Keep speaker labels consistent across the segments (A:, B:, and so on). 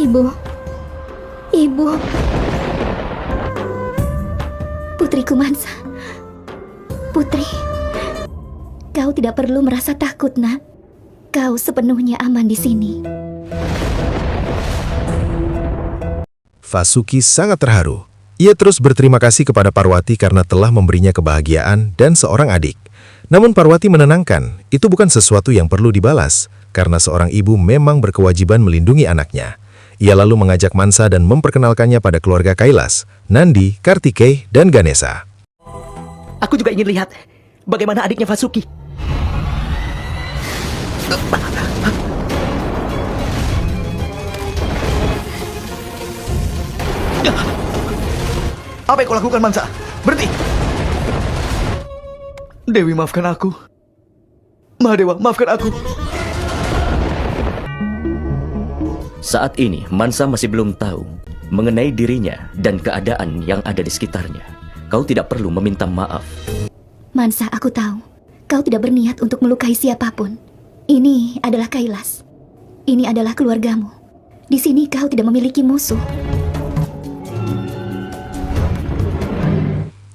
A: Ibu. Ibu. Putriku Mansa. Putri. Kau tidak perlu merasa takut, Nak. Kau sepenuhnya aman di sini.
B: Vasuki sangat terharu. Ia terus berterima kasih kepada Parwati karena telah memberinya kebahagiaan dan seorang adik. Namun Parwati menenangkan, itu bukan sesuatu yang perlu dibalas, karena seorang ibu memang berkewajiban melindungi anaknya. Ia lalu mengajak Mansa dan memperkenalkannya pada keluarga Kailas, Nandi, Kartikeya, dan Ganesha.
C: Aku juga ingin lihat bagaimana adiknya Vasuki. Apa yang kau lakukan, Mansa? Berhenti! Dewi, maafkan aku. Mahadewa, maafkan aku.
D: Saat ini, Mansa masih belum tahu mengenai dirinya dan keadaan yang ada di sekitarnya. Kau tidak perlu meminta maaf.
A: Mansa, aku tahu. Kau tidak berniat untuk melukai siapapun. Ini adalah Kailas. Ini adalah keluargamu. Di sini kau tidak memiliki musuh.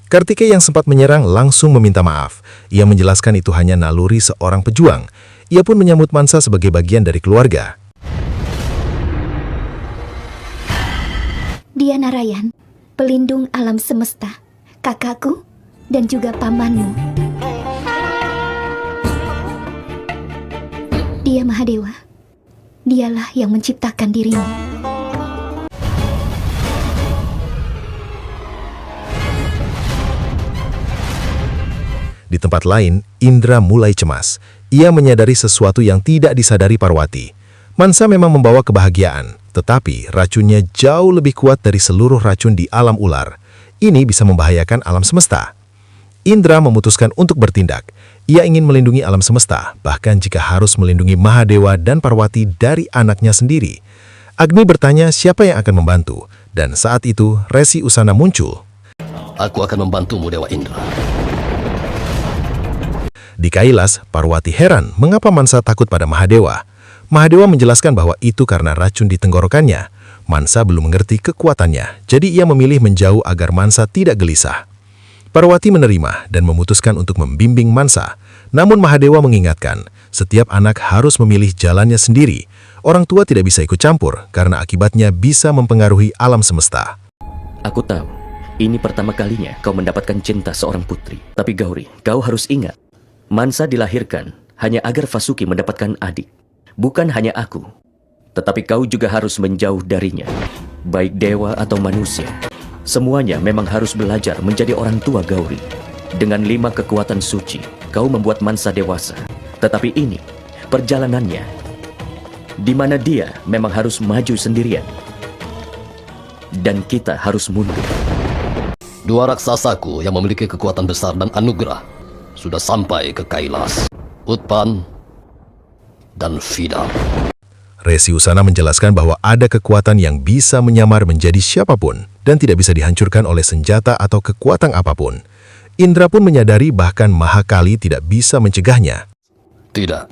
B: Kartikeya yang sempat menyerang langsung meminta maaf. Ia menjelaskan itu hanya naluri seorang pejuang. Ia pun menyambut Mansa sebagai bagian dari keluarga.
A: Dia Narayan, pelindung alam semesta, kakakku, dan juga pamanmu. Dia Mahadewa. Dialah yang menciptakan dirimu.
B: Di tempat lain, Indra mulai cemas. Ia menyadari sesuatu yang tidak disadari Parwati. Mansa memang membawa kebahagiaan, tetapi racunnya jauh lebih kuat dari seluruh racun di alam ular. Ini bisa membahayakan alam semesta. Indra memutuskan untuk bertindak. Ia ingin melindungi alam semesta, bahkan jika harus melindungi Mahadewa dan Parwati dari anaknya sendiri. Agni bertanya siapa yang akan membantu, dan saat itu Resi Usana muncul.
E: Aku akan membantumu, Dewa Indra.
B: Di Kailas, Parwati heran mengapa Mansa takut pada Mahadewa. Mahadewa menjelaskan bahwa itu karena racun di tenggorokannya. Mansa belum mengerti kekuatannya, jadi ia memilih menjauh agar Mansa tidak gelisah. Parwati menerima dan memutuskan untuk membimbing Mansa. Namun Mahadewa mengingatkan, setiap anak harus memilih jalannya sendiri. Orang tua tidak bisa ikut campur karena akibatnya bisa mempengaruhi alam semesta.
D: Aku tahu, ini pertama kalinya kau mendapatkan cinta seorang putri. Tapi Gauri, kau harus ingat, Mansa dilahirkan hanya agar Vasuki mendapatkan adik. Bukan hanya aku, tetapi kau juga harus menjauh darinya. Baik dewa atau manusia, semuanya memang harus belajar menjadi orang tua Gauri. Dengan 5 kekuatan suci, kau membuat Mansa dewasa. Tetapi ini, perjalanannya, di mana dia memang harus maju sendirian. Dan kita harus mundur.
E: 2 raksasaku yang memiliki kekuatan besar dan anugerah sudah sampai ke Kailas. Utpan dan Vida.
B: Resi Usana menjelaskan bahwa ada kekuatan yang bisa menyamar menjadi siapapun dan tidak bisa dihancurkan oleh senjata atau kekuatan apapun. Indra pun menyadari bahkan Mahakali tidak bisa mencegahnya.
E: Tidak.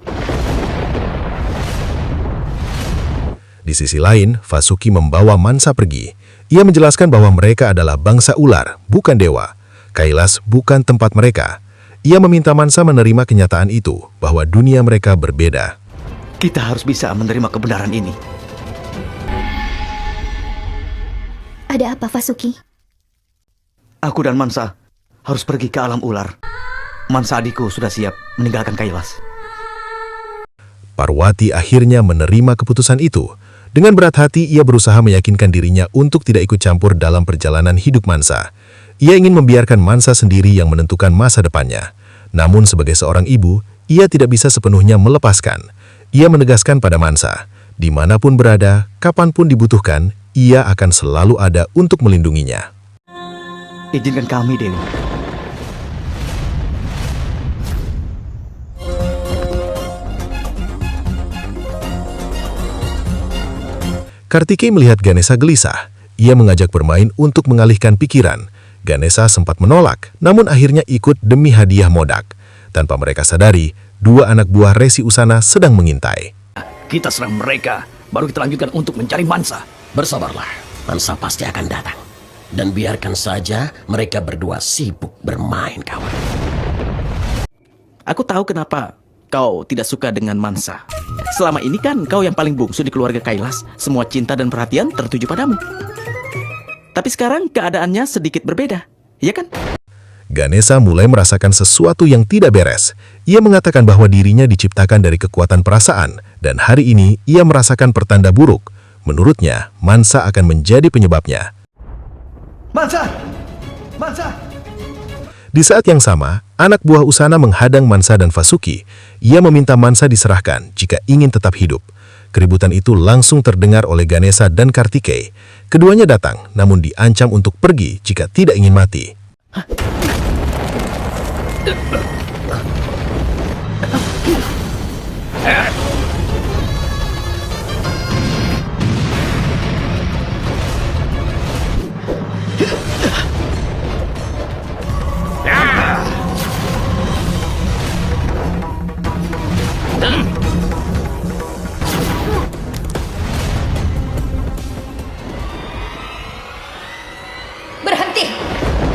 B: Di sisi lain, Vasuki membawa Mansa pergi. Ia menjelaskan bahwa mereka adalah bangsa ular, bukan dewa. Kailas bukan tempat mereka. Ia meminta Mansa menerima kenyataan itu, bahwa dunia mereka berbeda.
C: Kita harus bisa menerima kebenaran ini.
A: Ada apa, Vasuki?
C: Aku dan Mansa harus pergi ke alam ular. Mansa adikku sudah siap meninggalkan Kailas.
B: Parwati akhirnya menerima keputusan itu. Dengan berat hati, ia berusaha meyakinkan dirinya untuk tidak ikut campur dalam perjalanan hidup Mansa. Ia ingin membiarkan Mansa sendiri yang menentukan masa depannya. Namun sebagai seorang ibu, ia tidak bisa sepenuhnya melepaskan. Ia menegaskan pada Mansa, dimanapun berada, kapanpun dibutuhkan, ia akan selalu ada untuk melindunginya.
C: Izinkan kami, Dewi.
B: Kartikeya melihat Ganesha gelisah. Ia mengajak bermain untuk mengalihkan pikiran. Ganesha sempat menolak, namun akhirnya ikut demi hadiah modak. Tanpa mereka sadari, 2 anak buah Resi Usana sedang mengintai.
C: Kita serang mereka
F: baru kita lanjutkan untuk mencari Mansa.
G: Bersabarlah, Mansa pasti akan datang. Dan biarkan saja mereka berdua sibuk bermain, kawan.
F: Aku tahu kenapa kau tidak suka dengan Mansa. Selama ini kan kau yang paling bungsu di keluarga Kailas. Semua cinta dan perhatian tertuju padamu. Tapi sekarang keadaannya sedikit berbeda, ya kan?
B: Ganesha mulai merasakan sesuatu yang tidak beres. Ia mengatakan bahwa dirinya diciptakan dari kekuatan perasaan, dan hari ini ia merasakan pertanda buruk. Menurutnya, Mansa akan menjadi penyebabnya.
C: Mansa! Mansa!
B: Di saat yang sama, anak buah Usana menghadang Mansa dan Vasuki. Ia meminta Mansa diserahkan jika ingin tetap hidup. Keributan itu langsung terdengar oleh Ganesha dan Kartikeya. Keduanya datang, namun diancam untuk pergi jika tidak ingin mati.
A: Berhenti!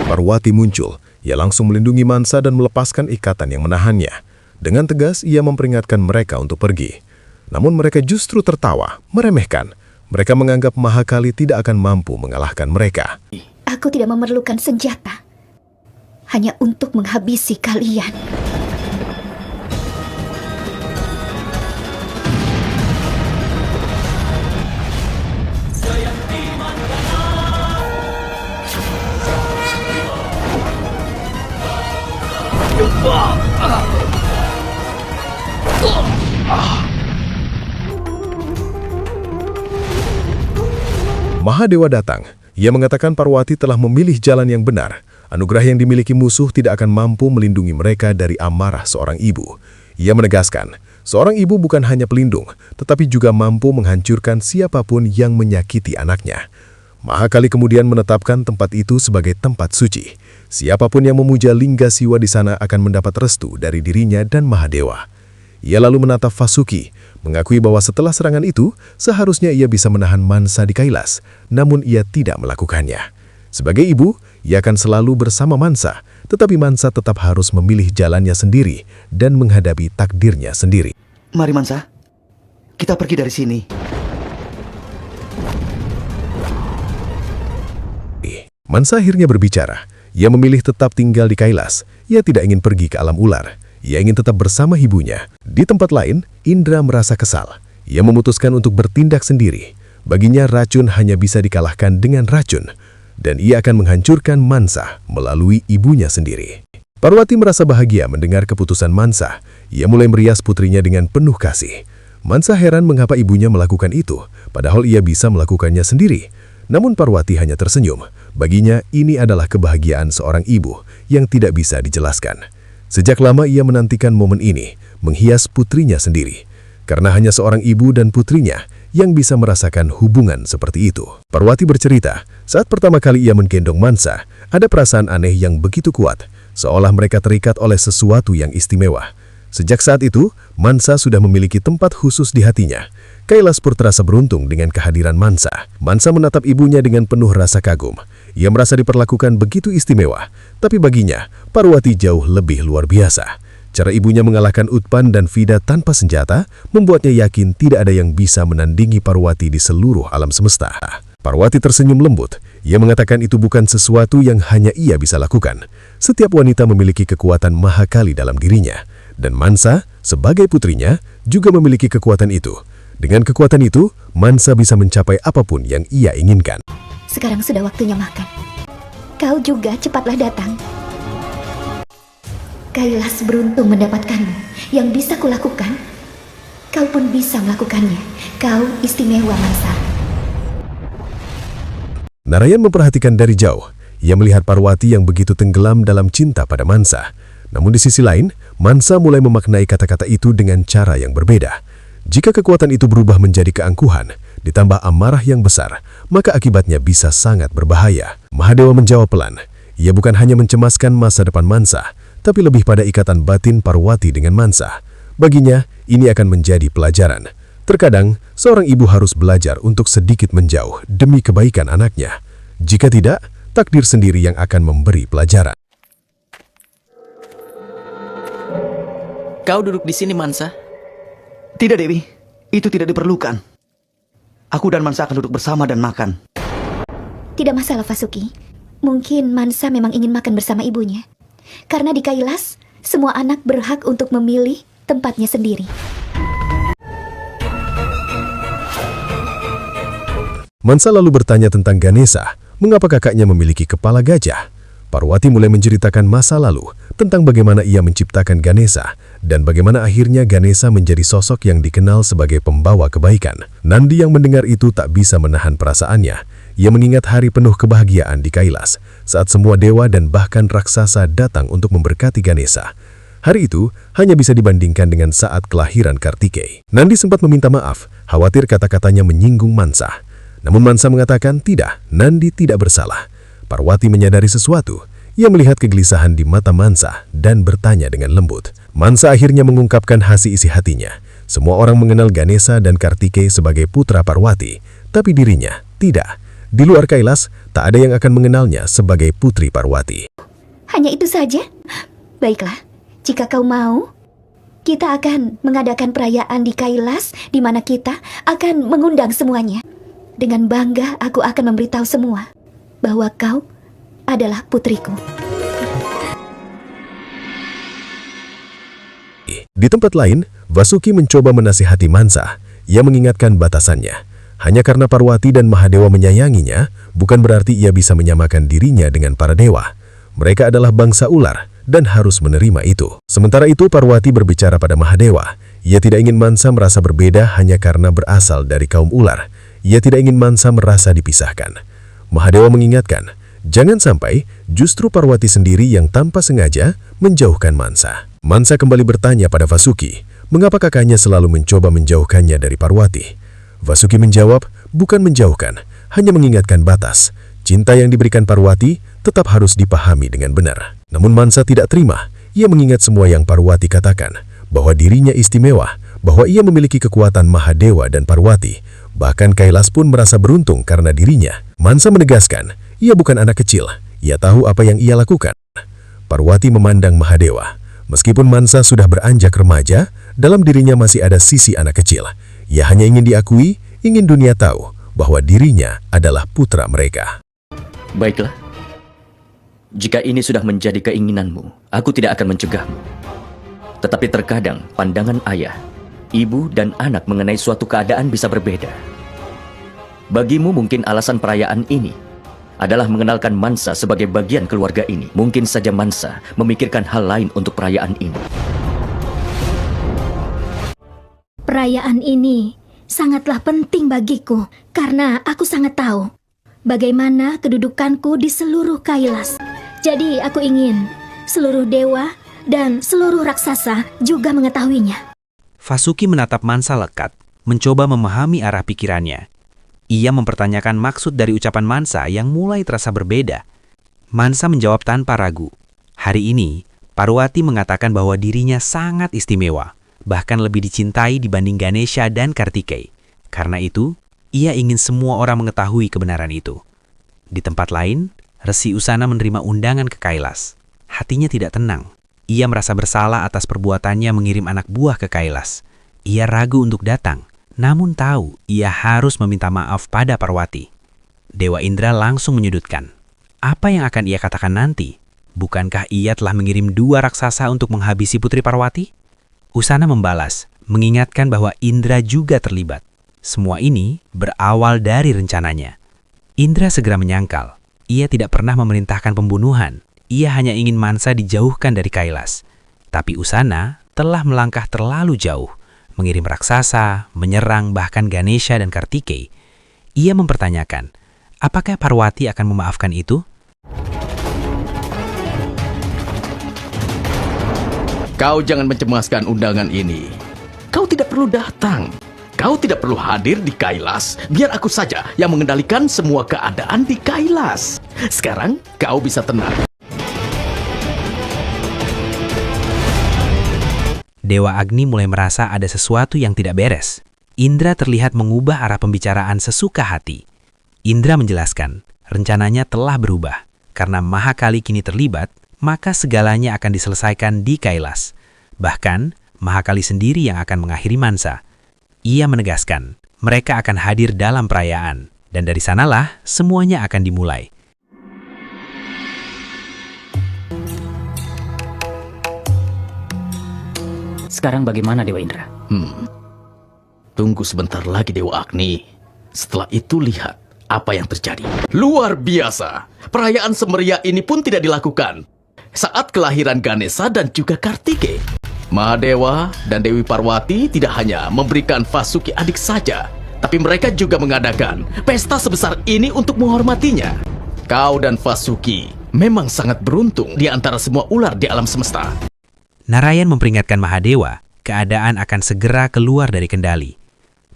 B: Parwati muncul. Ia langsung melindungi Mansa dan melepaskan ikatan yang menahannya. Dengan tegas, ia memperingatkan mereka untuk pergi. Namun mereka justru tertawa, meremehkan. Mereka menganggap Mahakali tidak akan mampu mengalahkan mereka.
A: Aku tidak memerlukan senjata. Hanya untuk menghabisi kalian.
B: Mahadewa datang. Ia mengatakan Parwati telah memilih jalan yang benar. Anugerah yang dimiliki musuh tidak akan mampu melindungi mereka dari amarah seorang ibu. Ia menegaskan, seorang ibu bukan hanya pelindung, tetapi juga mampu menghancurkan siapapun yang menyakiti anaknya. Mahakali kemudian menetapkan tempat itu sebagai tempat suci. Siapapun yang memuja Lingga Siwa di sana akan mendapat restu dari dirinya dan Mahadewa. Ia lalu menatap Vasuki, mengakui bahwa setelah serangan itu, seharusnya ia bisa menahan Mansa di Kailas, namun ia tidak melakukannya. Sebagai ibu, ia akan selalu bersama Mansa, tetapi Mansa tetap harus memilih jalannya sendiri dan menghadapi takdirnya sendiri.
C: Mari Mansa, kita pergi dari sini.
B: Mansa akhirnya berbicara. Ia memilih tetap tinggal di Kailas. Ia tidak ingin pergi ke alam ular. Ia ingin tetap bersama ibunya. Di tempat lain, Indra merasa kesal. Ia memutuskan untuk bertindak sendiri. Baginya racun hanya bisa dikalahkan dengan racun. Dan ia akan menghancurkan Mansa melalui ibunya sendiri. Parwati merasa bahagia mendengar keputusan Mansa. Ia mulai merias putrinya dengan penuh kasih. Mansa heran mengapa ibunya melakukan itu, padahal ia bisa melakukannya sendiri. Namun Parwati hanya tersenyum. Baginya ini adalah kebahagiaan seorang ibu yang tidak bisa dijelaskan. Sejak lama ia menantikan momen ini, menghias putrinya sendiri. Karena hanya seorang ibu dan putrinya yang bisa merasakan hubungan seperti itu. Parwati bercerita, saat pertama kali ia menggendong Mansa, ada perasaan aneh yang begitu kuat, seolah mereka terikat oleh sesuatu yang istimewa. Sejak saat itu, Mansa sudah memiliki tempat khusus di hatinya. Kailas pun terasa beruntung dengan kehadiran Mansa. Mansa menatap ibunya dengan penuh rasa kagum. Ia merasa diperlakukan begitu istimewa, tapi baginya, Parwati jauh lebih luar biasa. Cara ibunya mengalahkan Utpan dan Vida tanpa senjata, membuatnya yakin tidak ada yang bisa menandingi Parwati di seluruh alam semesta. Parwati tersenyum lembut. Ia mengatakan itu bukan sesuatu yang hanya ia bisa lakukan. Setiap wanita memiliki kekuatan mahakali dalam dirinya. Dan Mansa, sebagai putrinya, juga memiliki kekuatan itu. Dengan kekuatan itu, Mansa bisa mencapai apapun yang ia inginkan.
A: Sekarang sudah waktunya makan. Kau juga cepatlah datang. Kailas beruntung mendapatkanmu. Yang bisa kulakukan, kau pun bisa melakukannya. Kau istimewa, Mansa.
B: Narayan memperhatikan dari jauh. Ia melihat Parwati yang begitu tenggelam dalam cinta pada Mansa. Namun di sisi lain, Mansa mulai memaknai kata-kata itu dengan cara yang berbeda. Jika kekuatan itu berubah menjadi keangkuhan, ditambah amarah yang besar, maka akibatnya bisa sangat berbahaya. Mahadewa menjawab pelan. Ia bukan hanya mencemaskan masa depan Mansa, tapi lebih pada ikatan batin Parwati dengan Mansa. Baginya, ini akan menjadi pelajaran. Terkadang, seorang ibu harus belajar untuk sedikit menjauh demi kebaikan anaknya. Jika tidak, takdir sendiri yang akan memberi pelajaran.
F: Kau duduk di sini, Mansa.
C: Tidak, Dewi. Itu tidak diperlukan. Aku dan Mansa akan duduk bersama dan makan.
A: Tidak masalah, Vasuki. Mungkin Mansa memang ingin makan bersama ibunya. Karena di Kailas, semua anak berhak untuk memilih tempatnya sendiri.
B: Mansa lalu bertanya tentang Ganesha, mengapa kakaknya memiliki kepala gajah. Parwati mulai menceritakan masa lalu tentang bagaimana ia menciptakan Ganesha dan bagaimana akhirnya Ganesha menjadi sosok yang dikenal sebagai pembawa kebaikan. Nandi yang mendengar itu tak bisa menahan perasaannya. Ia mengingat hari penuh kebahagiaan di Kailas saat semua dewa dan bahkan raksasa datang untuk memberkati Ganesha. Hari itu hanya bisa dibandingkan dengan saat kelahiran Kartikeya. Nandi sempat meminta maaf, khawatir kata-katanya menyinggung Mansa. Namun Mansa mengatakan tidak, Nandi tidak bersalah. Parwati menyadari sesuatu. Ia melihat kegelisahan di mata Mansa dan bertanya dengan lembut. Mansa akhirnya mengungkapkan hasil isi hatinya. Semua orang mengenal Ganesha dan Kartikeya sebagai putra Parwati, tapi dirinya tidak. Di luar Kailas, tak ada yang akan mengenalnya sebagai putri Parwati.
A: Hanya itu saja? Baiklah, jika kau mau, kita akan mengadakan perayaan di Kailas di mana kita akan mengundang semuanya. Dengan bangga aku akan memberitahu semua bahwa kau adalah putriku.
B: Di tempat lain, Vasuki mencoba menasihati Mansa. Ia mengingatkan batasannya. Hanya karena Parwati dan Mahadewa menyayanginya, bukan berarti ia bisa menyamakan dirinya dengan para dewa. Mereka adalah bangsa ular dan harus menerima itu. Sementara itu Parwati berbicara pada Mahadewa. Ia tidak ingin Mansa merasa berbeda hanya karena berasal dari kaum ular. Ia tidak ingin Mansa merasa dipisahkan. Mahadewa mengingatkan, jangan sampai justru Parwati sendiri yang tanpa sengaja menjauhkan Mansa. Mansa kembali bertanya pada Vasuki, mengapa kakaknya selalu mencoba menjauhkannya dari Parwati. Vasuki menjawab, bukan menjauhkan, hanya mengingatkan batas. Cinta yang diberikan Parwati tetap harus dipahami dengan benar. Namun Mansa tidak terima. Ia mengingat semua yang Parwati katakan, bahwa dirinya istimewa, bahwa ia memiliki kekuatan Mahadewa dan Parwati. Bahkan Kailas pun merasa beruntung karena dirinya. Mansa menegaskan, ia bukan anak kecil. Ia tahu apa yang ia lakukan. Parwati memandang Mahadewa. Meskipun Mansa sudah beranjak remaja, dalam dirinya masih ada sisi anak kecil. Ia hanya ingin diakui, ingin dunia tahu bahwa dirinya adalah putra mereka.
D: Baiklah. Jika ini sudah menjadi keinginanmu, aku tidak akan mencegahmu. Tetapi terkadang pandangan ayah, ibu dan anak mengenai suatu keadaan bisa berbeda. Bagimu mungkin alasan perayaan ini adalah mengenalkan Mansa sebagai bagian keluarga ini. Mungkin saja Mansa memikirkan hal lain untuk perayaan ini.
H: Perayaan ini sangatlah penting bagiku karena aku sangat tahu bagaimana kedudukanku di seluruh Kailas. Jadi aku ingin seluruh dewa dan seluruh raksasa juga mengetahuinya.
I: Vasuki menatap Mansa lekat, mencoba memahami arah pikirannya. Ia mempertanyakan maksud dari ucapan Mansa yang mulai terasa berbeda. Mansa menjawab tanpa ragu. Hari ini, Parwati mengatakan bahwa dirinya sangat istimewa, bahkan lebih dicintai dibanding Ganesha dan Kartikeya. Karena itu, ia ingin semua orang mengetahui kebenaran itu. Di tempat lain, Resi Usana menerima undangan ke Kailas. Hatinya tidak tenang. Ia merasa bersalah atas perbuatannya mengirim anak buah ke Kailas. Ia ragu untuk datang, namun tahu ia harus meminta maaf pada Parwati. Dewa Indra langsung menyudutkan. Apa yang akan ia katakan nanti? Bukankah ia telah mengirim 2 raksasa untuk menghabisi putri Parwati? Usana membalas, mengingatkan bahwa Indra juga terlibat. Semua ini berawal dari rencananya. Indra segera menyangkal. Ia tidak pernah memerintahkan pembunuhan. Ia hanya ingin Mansa dijauhkan dari Kailas. Tapi Usana telah melangkah terlalu jauh, mengirim raksasa, menyerang bahkan Ganesha dan Kartikeya. Ia mempertanyakan, apakah Parwati akan memaafkan itu?
F: Kau jangan mencemaskan undangan ini. Kau tidak perlu datang. Kau tidak perlu hadir di Kailas. Biar aku saja yang mengendalikan semua keadaan di Kailas. Sekarang kau bisa tenang.
I: Dewa Agni mulai merasa ada sesuatu yang tidak beres. Indra terlihat mengubah arah pembicaraan sesuka hati. Indra menjelaskan, rencananya telah berubah. Karena Mahakali kini terlibat, maka segalanya akan diselesaikan di Kailas. Bahkan, Mahakali sendiri yang akan mengakhiri Mansa. Ia menegaskan, mereka akan hadir dalam perayaan. Dan dari sanalah, semuanya akan dimulai.
J: Sekarang bagaimana Dewa Indra?
F: Tunggu sebentar lagi Dewa Agni. Setelah itu lihat apa yang terjadi. Luar biasa. Perayaan semeriah ini pun tidak dilakukan saat kelahiran Ganesha dan juga Kartike. Mahadewa dan Dewi Parwati tidak hanya memberikan Vasuki adik saja, tapi mereka juga mengadakan pesta sebesar ini untuk menghormatinya. Kau dan Vasuki memang sangat beruntung di antara semua ular di alam semesta.
I: Narayan memperingatkan Mahadewa, keadaan akan segera keluar dari kendali.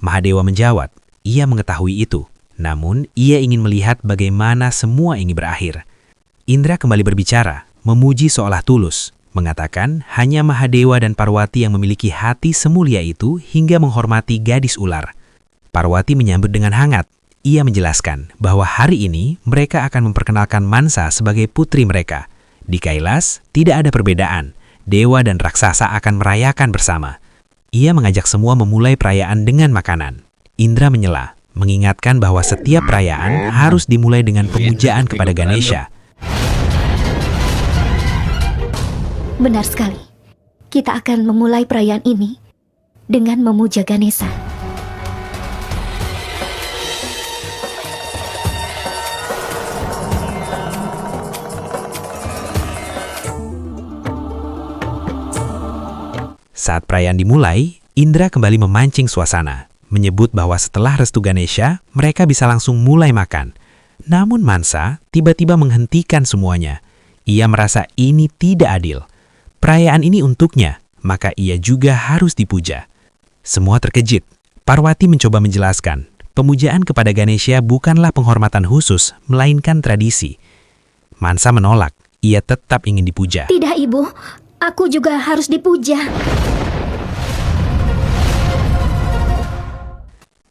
I: Mahadewa menjawab, ia mengetahui itu. Namun, ia ingin melihat bagaimana semua ini berakhir. Indra kembali berbicara, memuji seolah tulus, mengatakan hanya Mahadewa dan Parwati yang memiliki hati semulia itu hingga menghormati gadis ular. Parwati menyambut dengan hangat. Ia menjelaskan bahwa hari ini mereka akan memperkenalkan Mansa sebagai putri mereka. Di Kailas, tidak ada perbedaan. Dewa dan raksasa akan merayakan bersama. Ia mengajak semua memulai perayaan dengan makanan. Indra menyela, mengingatkan bahwa setiap perayaan harus dimulai dengan pemujaan kepada Ganesha.
A: Benar sekali. Kita akan memulai perayaan ini dengan memuja Ganesha.
I: Saat perayaan dimulai, Indra kembali memancing suasana, menyebut bahwa setelah restu Ganesha, mereka bisa langsung mulai makan. Namun Mansa tiba-tiba menghentikan semuanya. Ia merasa ini tidak adil. Perayaan ini untuknya, maka ia juga harus dipuja. Semua terkejut. Parwati mencoba menjelaskan, pemujaan kepada Ganesha bukanlah penghormatan khusus, melainkan tradisi. Mansa menolak, ia tetap ingin dipuja.
H: Tidak, Ibu. Aku juga harus dipuja.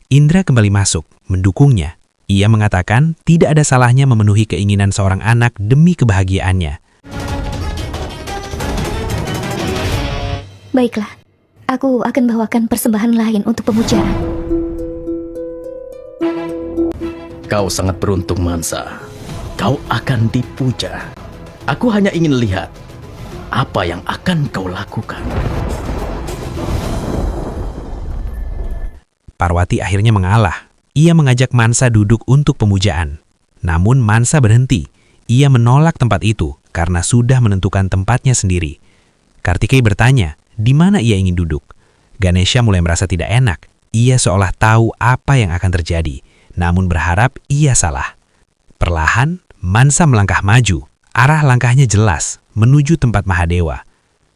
I: Indra kembali masuk, mendukungnya. Ia mengatakan tidak ada salahnya memenuhi keinginan seorang anak demi kebahagiaannya.
A: Baiklah, aku akan bawakan persembahan lain untuk pemujaan.
F: Kau sangat beruntung, Mansa. Kau akan dipuja. Aku hanya ingin lihat apa yang akan kau lakukan.
I: Parwati akhirnya mengalah. Ia mengajak Mansa duduk untuk pemujaan. Namun Mansa berhenti. Ia menolak tempat itu karena sudah menentukan tempatnya sendiri. Kartikeya bertanya, di mana ia ingin duduk? Ganesha mulai merasa tidak enak. Ia seolah tahu apa yang akan terjadi, namun berharap ia salah. Perlahan, Mansa melangkah maju. Arah langkahnya jelas, menuju tempat Mahadewa.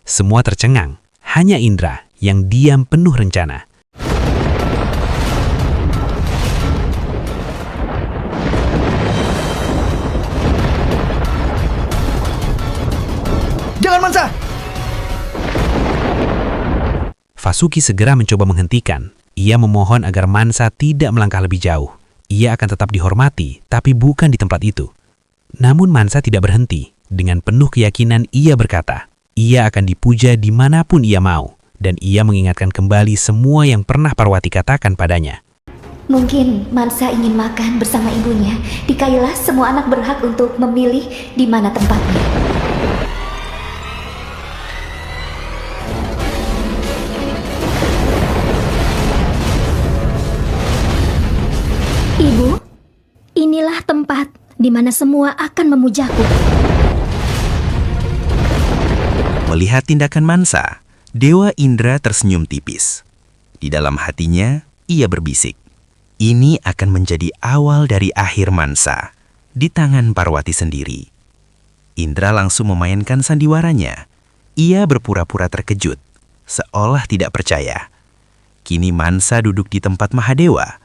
I: Semua tercengang, hanya Indra yang diam penuh rencana.
C: Jangan, Mansa!
I: Vasuki segera mencoba menghentikan. Ia memohon agar Mansa tidak melangkah lebih jauh. Ia akan tetap dihormati, tapi bukan di tempat itu. Namun Mansa tidak berhenti. Dengan penuh keyakinan ia berkata, ia akan dipuja dimanapun ia mau. Dan ia mengingatkan kembali semua yang pernah Parwati katakan padanya.
A: Mungkin Mansa ingin makan bersama ibunya. Di Kailas, semua anak berhak untuk memilih di mana tempatnya.
H: Ibu, inilah tempat di mana semua akan memujaku.
K: Melihat tindakan Mansa, Dewa Indra tersenyum tipis. Di dalam hatinya, ia berbisik. Ini akan menjadi awal dari akhir Mansa, di tangan Parwati sendiri. Indra langsung memainkan sandiwaranya. Ia berpura-pura terkejut, seolah tidak percaya. Kini Mansa duduk di tempat Mahadewa.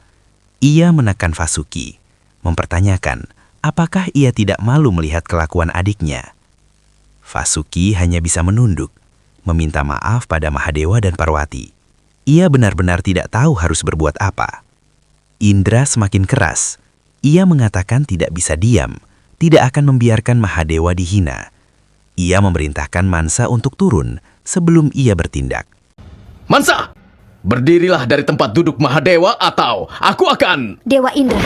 K: Ia menekan Vasuki, mempertanyakan apakah ia tidak malu melihat kelakuan adiknya. Vasuki hanya bisa menunduk, meminta maaf pada Mahadewa dan Parwati. Ia benar-benar tidak tahu harus berbuat apa. Indra semakin keras. Ia mengatakan tidak bisa diam, tidak akan membiarkan Mahadewa dihina. Ia memerintahkan Mansa untuk turun sebelum ia bertindak.
F: Mansa, berdirilah dari tempat duduk Mahadewa atau aku akan...
A: Dewa Indra.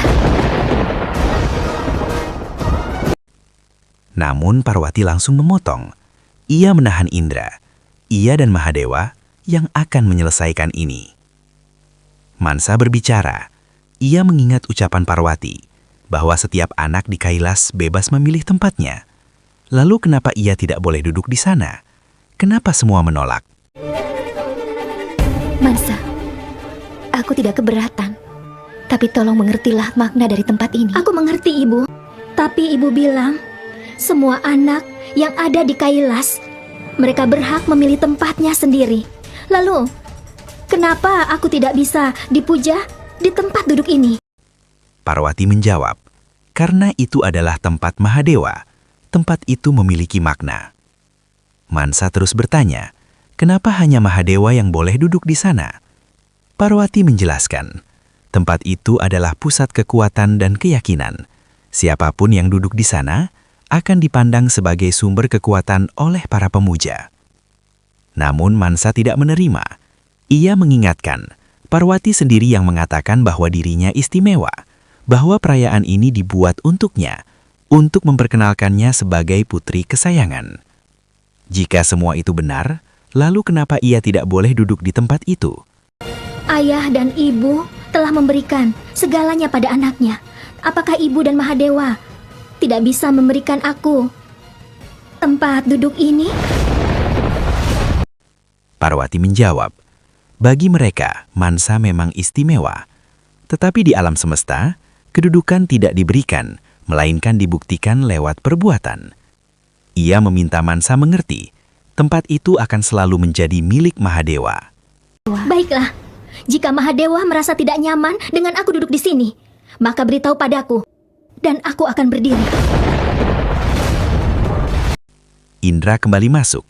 K: Namun Parwati langsung memotong. Ia menahan Indra. Ia dan Mahadewa yang akan menyelesaikan ini. Mansa berbicara. Ia mengingat ucapan Parwati bahwa setiap anak di Kailas bebas memilih tempatnya. Lalu kenapa ia tidak boleh duduk di sana? Kenapa semua menolak?
A: Mansa, aku tidak keberatan. Tapi tolong mengertilah makna dari tempat ini.
H: Aku mengerti, Ibu. Tapi Ibu bilang, semua anak yang ada di Kailas, mereka berhak memilih tempatnya sendiri. Lalu, kenapa aku tidak bisa dipuja di tempat duduk ini?
K: Parwati menjawab, karena itu adalah tempat Mahadewa. Tempat itu memiliki makna. Mansa terus bertanya, kenapa hanya Mahadewa yang boleh duduk di sana? Parwati menjelaskan, tempat itu adalah pusat kekuatan dan keyakinan. Siapapun yang duduk di sana akan dipandang sebagai sumber kekuatan oleh para pemuja. Namun Mansa tidak menerima. Ia mengingatkan, Parwati sendiri yang mengatakan bahwa dirinya istimewa, bahwa perayaan ini dibuat untuknya, untuk memperkenalkannya sebagai putri kesayangan. Jika semua itu benar, lalu kenapa ia tidak boleh duduk di tempat itu?
H: Ayah dan Ibu telah memberikan segalanya pada anaknya. Apakah Ibu dan Mahadewa tidak bisa memberikan aku tempat duduk ini?
K: Parwati menjawab, bagi mereka, Mansa memang istimewa. Tetapi di alam semesta, kedudukan tidak diberikan, melainkan dibuktikan lewat perbuatan. Ia meminta Mansa mengerti, tempat itu akan selalu menjadi milik Mahadewa.
H: Baiklah, jika Mahadewa merasa tidak nyaman dengan aku duduk di sini, maka beritahu padaku, dan aku akan berdiri.
K: Indra kembali masuk.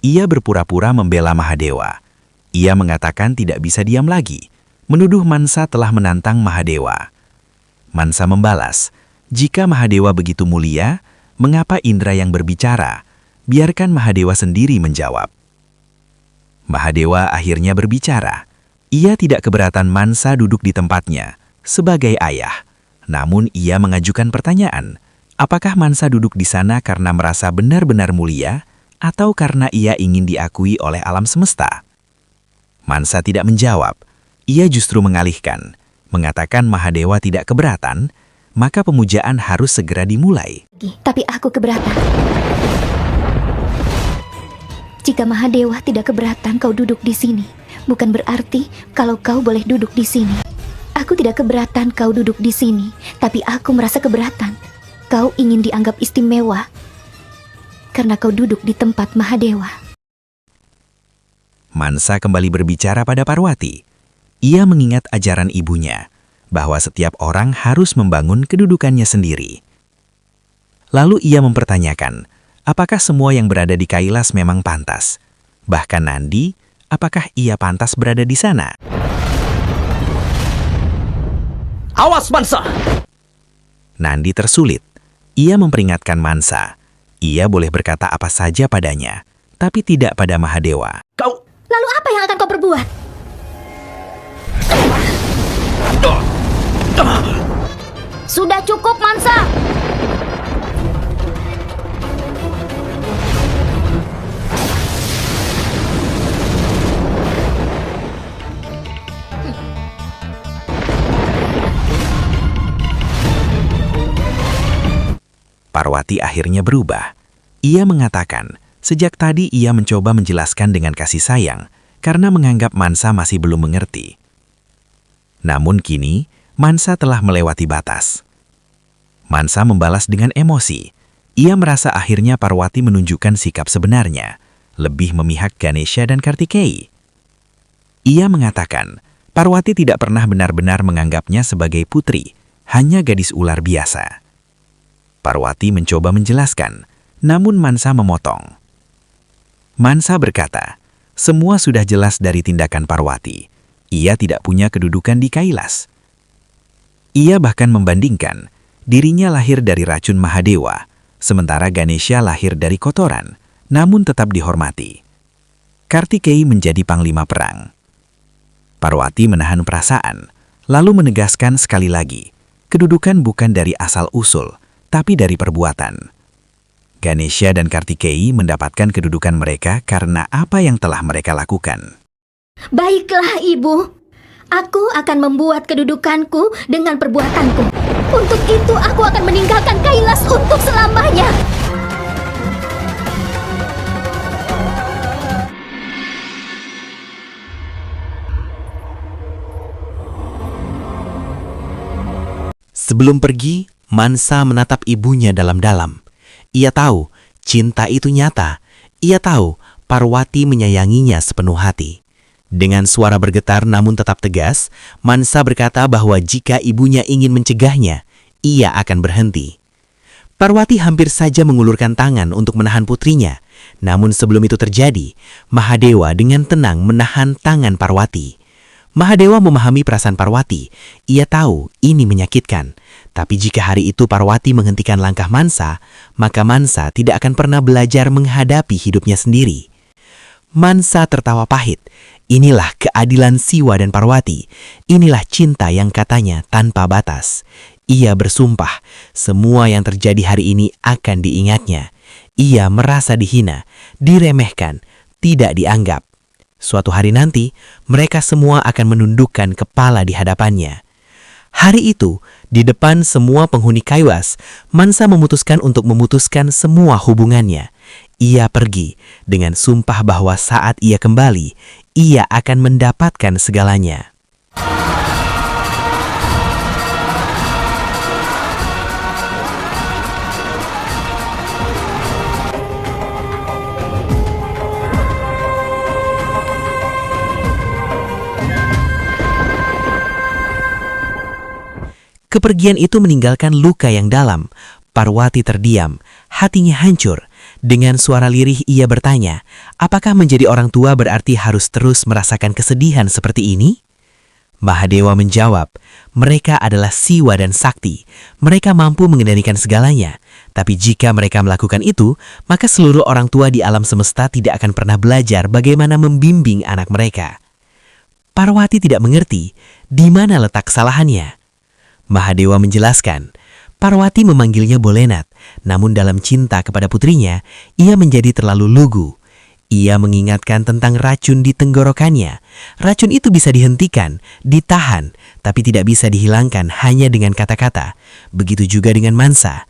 K: Ia berpura-pura membela Mahadewa. Ia mengatakan tidak bisa diam lagi, menuduh Mansa telah menantang Mahadewa. Mansa membalas, jika Mahadewa begitu mulia, mengapa Indra yang berbicara? Biarkan Mahadewa sendiri menjawab. Mahadewa akhirnya berbicara. Ia tidak keberatan Mansa duduk di tempatnya sebagai ayah. Namun ia mengajukan pertanyaan, apakah Mansa duduk di sana karena merasa benar-benar mulia atau karena ia ingin diakui oleh alam semesta? Mansa tidak menjawab. Ia justru mengalihkan, mengatakan Mahadewa tidak keberatan, maka pemujaan harus segera dimulai.
A: Tapi aku keberatan. Jika Mahadewa tidak keberatan kau duduk di sini, bukan berarti kalau kau boleh duduk di sini. Aku tidak keberatan kau duduk di sini, tapi aku merasa keberatan. Kau ingin dianggap istimewa karena kau duduk di tempat Mahadewa.
K: Mansa kembali berbicara pada Parwati. Ia mengingat ajaran ibunya, bahwa setiap orang harus membangun kedudukannya sendiri. Lalu ia mempertanyakan, apakah semua yang berada di Kailas memang pantas? Bahkan Nandi, apakah ia pantas berada di sana?
F: Awas Mansa!
K: Nandi tersulit. Ia memperingatkan Mansa. Ia boleh berkata apa saja padanya, tapi tidak pada Mahadewa.
H: Lalu apa yang akan kau perbuat?
A: Sudah cukup, Mansa!
K: Parwati akhirnya berubah. Ia mengatakan, sejak tadi ia mencoba menjelaskan dengan kasih sayang karena menganggap Mansa masih belum mengerti. Namun kini, Mansa telah melewati batas. Mansa membalas dengan emosi. Ia merasa akhirnya Parwati menunjukkan sikap sebenarnya, lebih memihak Ganesha dan Kartikeyi. Ia mengatakan, Parwati tidak pernah benar-benar menganggapnya sebagai putri, hanya gadis ular biasa. Parwati mencoba menjelaskan, namun Mansa memotong. Mansa berkata, Semua sudah jelas dari tindakan Parwati. Ia tidak punya kedudukan di Kailas. Ia bahkan membandingkan dirinya lahir dari racun Mahadewa, sementara Ganesha lahir dari kotoran, namun tetap dihormati. Kartikeyi menjadi panglima perang. Parwati menahan perasaan, lalu menegaskan sekali lagi, kedudukan bukan dari asal-usul, tapi dari perbuatan. Ganesha dan Kartikeyi mendapatkan kedudukan mereka karena apa yang telah mereka lakukan.
H: Baiklah, Ibu. Aku akan membuat kedudukanku dengan perbuatanku. Untuk itu aku akan meninggalkan Kailas untuk selamanya.
I: Sebelum pergi, Mansa menatap ibunya dalam-dalam. Ia tahu cinta itu nyata. Ia tahu Parwati menyayanginya sepenuh hati. Dengan suara bergetar namun tetap tegas, Mansa berkata bahwa jika ibunya ingin mencegahnya, ia akan berhenti. Parwati hampir saja mengulurkan tangan untuk menahan putrinya. Namun sebelum itu terjadi, Mahadewa dengan tenang menahan tangan Parwati. Mahadewa memahami perasaan Parwati. Ia tahu ini menyakitkan. Tapi jika hari itu Parwati menghentikan langkah Mansa, maka Mansa tidak akan pernah belajar menghadapi hidupnya sendiri. Mansa tertawa pahit. Inilah keadilan Siwa dan Parwati. Inilah cinta yang katanya tanpa batas. Ia bersumpah, semua yang terjadi hari ini akan diingatnya. Ia merasa dihina, diremehkan, tidak dianggap. Suatu hari nanti, mereka semua akan menundukkan kepala di hadapannya. Hari itu, di depan semua penghuni Kailas, Mansa memutuskan untuk memutuskan semua hubungannya. Ia pergi dengan sumpah bahwa saat ia kembali, ia akan mendapatkan segalanya. Kepergian itu meninggalkan luka yang dalam. Parwati terdiam, hatinya hancur. Dengan suara lirih ia bertanya, apakah menjadi orang tua berarti harus terus merasakan kesedihan seperti ini? Mahadewa menjawab, mereka adalah Siwa dan Sakti. Mereka mampu mengendalikan segalanya. Tapi jika mereka melakukan itu, maka seluruh orang tua di alam semesta tidak akan pernah belajar bagaimana membimbing anak mereka. Parwati tidak mengerti di mana letak kesalahannya. Mahadewa menjelaskan, Parwati memanggilnya Bolenat, namun dalam cinta kepada putrinya, ia menjadi terlalu lugu. Ia mengingatkan tentang racun di tenggorokannya. Racun itu bisa dihentikan, ditahan, tapi tidak bisa dihilangkan hanya dengan kata-kata. Begitu juga dengan Mansa.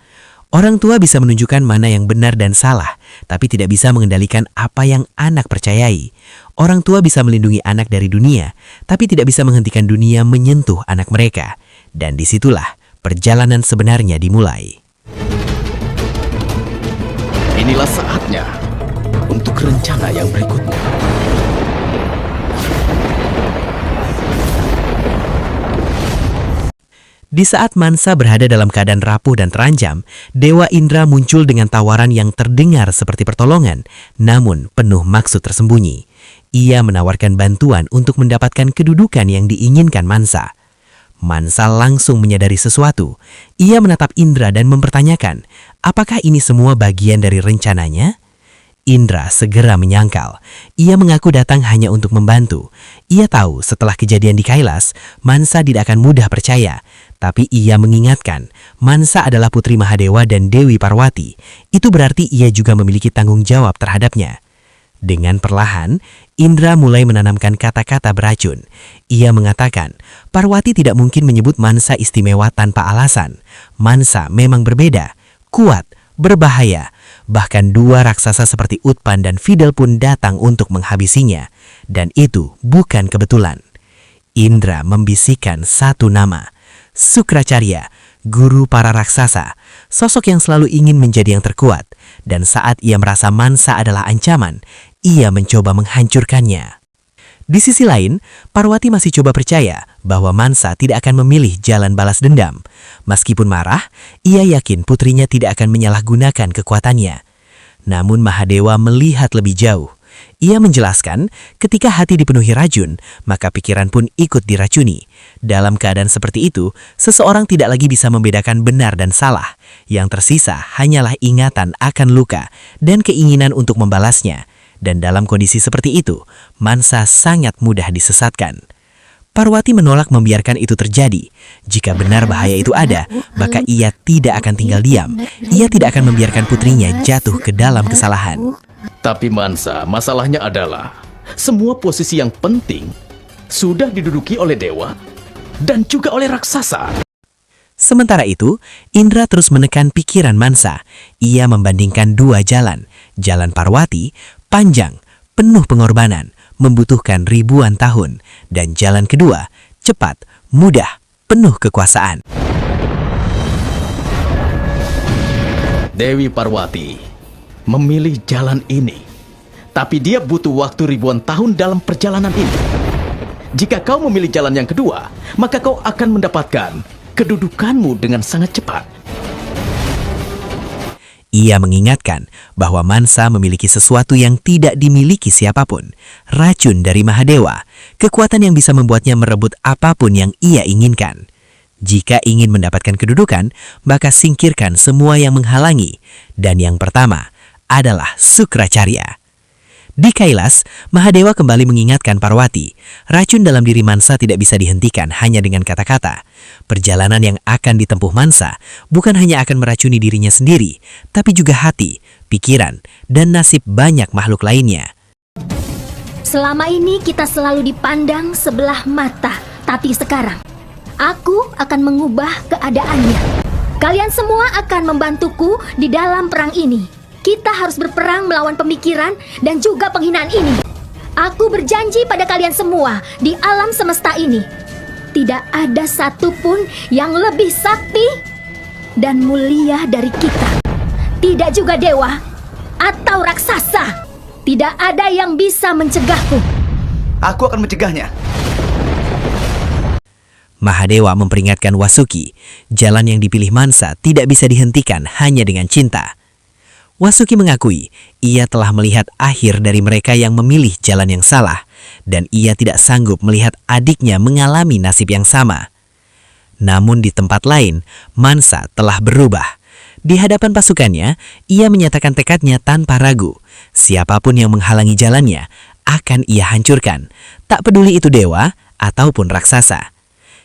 I: Orang tua bisa menunjukkan mana yang benar dan salah, tapi tidak bisa mengendalikan apa yang anak percayai. Orang tua bisa melindungi anak dari dunia, tapi tidak bisa menghentikan dunia menyentuh anak mereka. Dan disitulah perjalanan sebenarnya dimulai.
F: Inilah saatnya untuk rencana yang berikutnya.
I: Di saat Mansa berada dalam keadaan rapuh dan terancam, Dewa Indra muncul dengan tawaran yang terdengar seperti pertolongan, namun penuh maksud tersembunyi. Ia menawarkan bantuan untuk mendapatkan kedudukan yang diinginkan Mansa. Mansa langsung menyadari sesuatu. Ia menatap Indra dan mempertanyakan, apakah ini semua bagian dari rencananya? Indra segera menyangkal. Ia mengaku datang hanya untuk membantu. Ia tahu setelah kejadian di Kailas, Mansa tidak akan mudah percaya. Tapi ia mengingatkan, Mansa adalah putri Mahadewa dan Dewi Parwati. Itu berarti ia juga memiliki tanggung jawab terhadapnya. Dengan perlahan, Indra mulai menanamkan kata-kata beracun. Ia mengatakan, Parwati tidak mungkin menyebut Mansa istimewa tanpa alasan. Mansa memang berbeda, kuat, berbahaya. Bahkan dua raksasa seperti Utpan dan Fidel pun datang untuk menghabisinya. Dan itu bukan kebetulan. Indra membisikkan satu nama, Sukracarya, guru para raksasa, sosok yang selalu ingin menjadi yang terkuat. Dan saat ia merasa Mansa adalah ancaman, ia mencoba menghancurkannya. Di sisi lain, Parwati masih coba percaya bahwa Mansa tidak akan memilih jalan balas dendam. Meskipun marah, ia yakin putrinya tidak akan menyalahgunakan kekuatannya. Namun Mahadewa melihat lebih jauh.
K: Ia menjelaskan, ketika hati dipenuhi racun, maka pikiran pun ikut diracuni. Dalam keadaan seperti itu, seseorang tidak lagi bisa membedakan benar dan salah. Yang tersisa hanyalah ingatan akan luka dan keinginan untuk membalasnya. Dan dalam kondisi seperti itu, Mansa sangat mudah disesatkan. Parwati menolak membiarkan itu terjadi. Jika benar bahaya itu ada, maka ia tidak akan tinggal diam. Ia tidak akan membiarkan putrinya jatuh ke dalam kesalahan.
F: Tapi Mansa, masalahnya adalah semua posisi yang penting sudah diduduki oleh dewa dan juga oleh raksasa.
K: Sementara itu, Indra terus menekan pikiran Mansa. Ia membandingkan dua jalan. Jalan Parwati, panjang, penuh pengorbanan, membutuhkan ribuan tahun. Dan jalan kedua, cepat, mudah, penuh kekuasaan.
F: Dewi Parwati memilih jalan ini. Tapi dia butuh waktu ribuan tahun dalam perjalanan ini. Jika kau memilih jalan yang kedua, maka kau akan mendapatkan kedudukanmu dengan sangat cepat.
K: Ia mengingatkan bahwa Mansa memiliki sesuatu yang tidak dimiliki siapapun, racun dari Mahadewa, kekuatan yang bisa membuatnya merebut apapun yang ia inginkan. Jika ingin mendapatkan kedudukan, maka singkirkan semua yang menghalangi. Dan yang pertama adalah Sukracarya. Di Kailas, Mahadewa kembali mengingatkan Parwati, racun dalam diri Mansa tidak bisa dihentikan hanya dengan kata-kata. Perjalanan yang akan ditempuh Mansa bukan hanya akan meracuni dirinya sendiri, tapi juga hati, pikiran, dan nasib banyak makhluk lainnya.
H: Selama ini kita selalu dipandang sebelah mata, tapi sekarang aku akan mengubah keadaannya. Kalian semua akan membantuku di dalam perang ini. Kita harus berperang melawan pemikiran dan juga penghinaan ini. Aku berjanji pada kalian semua di alam semesta ini, tidak ada satupun yang lebih sakti dan mulia dari kita. Tidak juga dewa atau raksasa. Tidak ada yang bisa mencegahku.
C: Aku akan mencegahnya.
K: Mahadewa memperingatkan Wasuki, jalan yang dipilih Mansa tidak bisa dihentikan hanya dengan cinta. Wasuki mengakui ia telah melihat akhir dari mereka yang memilih jalan yang salah, dan ia tidak sanggup melihat adiknya mengalami nasib yang sama. Namun di tempat lain, Mansa telah berubah. Di hadapan pasukannya, ia menyatakan tekadnya tanpa ragu. Siapapun yang menghalangi jalannya, akan ia hancurkan. Tak peduli itu dewa ataupun raksasa.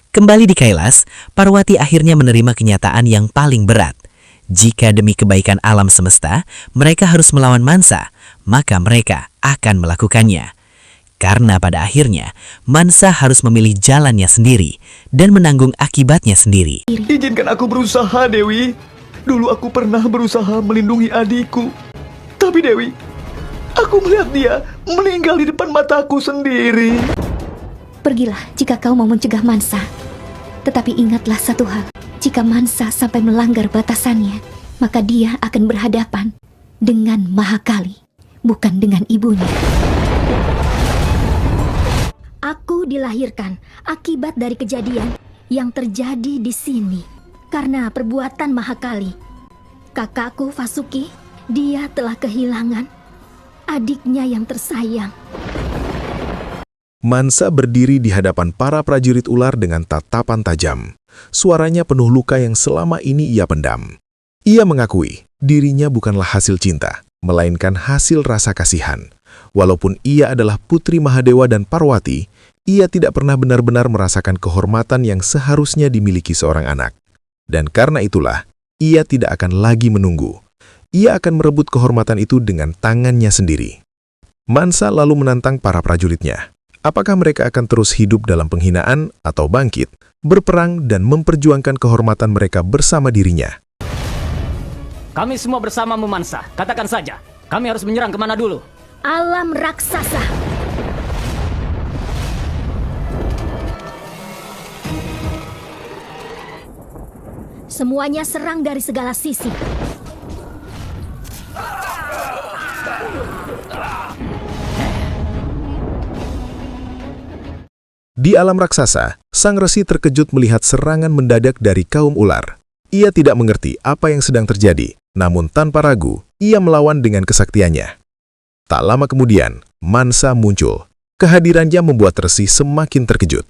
K: Kembali di Kailas, Parwati akhirnya menerima kenyataan yang paling berat. Jika demi kebaikan alam semesta, mereka harus melawan Mansa, maka mereka akan melakukannya. Karena pada akhirnya, Mansa harus memilih jalannya sendiri dan menanggung akibatnya sendiri.
C: Izinkan aku berusaha, Dewi. Dulu aku pernah berusaha melindungi adikku. Tapi Dewi, aku melihat dia meninggal di depan mataku sendiri.
A: Pergilah jika kau mau mencegah Mansa. Tetapi ingatlah satu hal. Jika Mansa sampai melanggar batasannya, maka dia akan berhadapan dengan Mahakali, bukan dengan ibunya.
H: Aku dilahirkan akibat dari kejadian yang terjadi di sini karena perbuatan Mahakali. Kakakku Vasuki, dia telah kehilangan adiknya yang tersayang.
B: Mansa berdiri di hadapan para prajurit ular dengan tatapan tajam. Suaranya penuh luka yang selama ini ia pendam. Ia mengakui dirinya bukanlah hasil cinta, melainkan hasil rasa kasihan. Walaupun ia adalah putri Mahadewa dan Parwati, ia tidak pernah benar-benar merasakan kehormatan yang seharusnya dimiliki seorang anak. Dan karena itulah, ia tidak akan lagi menunggu. Ia akan merebut kehormatan itu dengan tangannya sendiri. Mansa lalu menantang para prajuritnya. Apakah mereka akan terus hidup dalam penghinaan atau bangkit, berperang dan memperjuangkan kehormatan mereka bersama dirinya?
J: Kami semua bersamamu, Mansa. Katakan saja, kami harus menyerang kemana dulu?
H: Alam raksasa. Semuanya serang dari segala sisi.
B: Di alam raksasa, sang resi terkejut melihat serangan mendadak dari kaum ular. Ia tidak mengerti apa yang sedang terjadi, namun tanpa ragu, ia melawan dengan kesaktiannya. Tak lama kemudian, Mansa muncul. Kehadirannya membuat Resi semakin terkejut.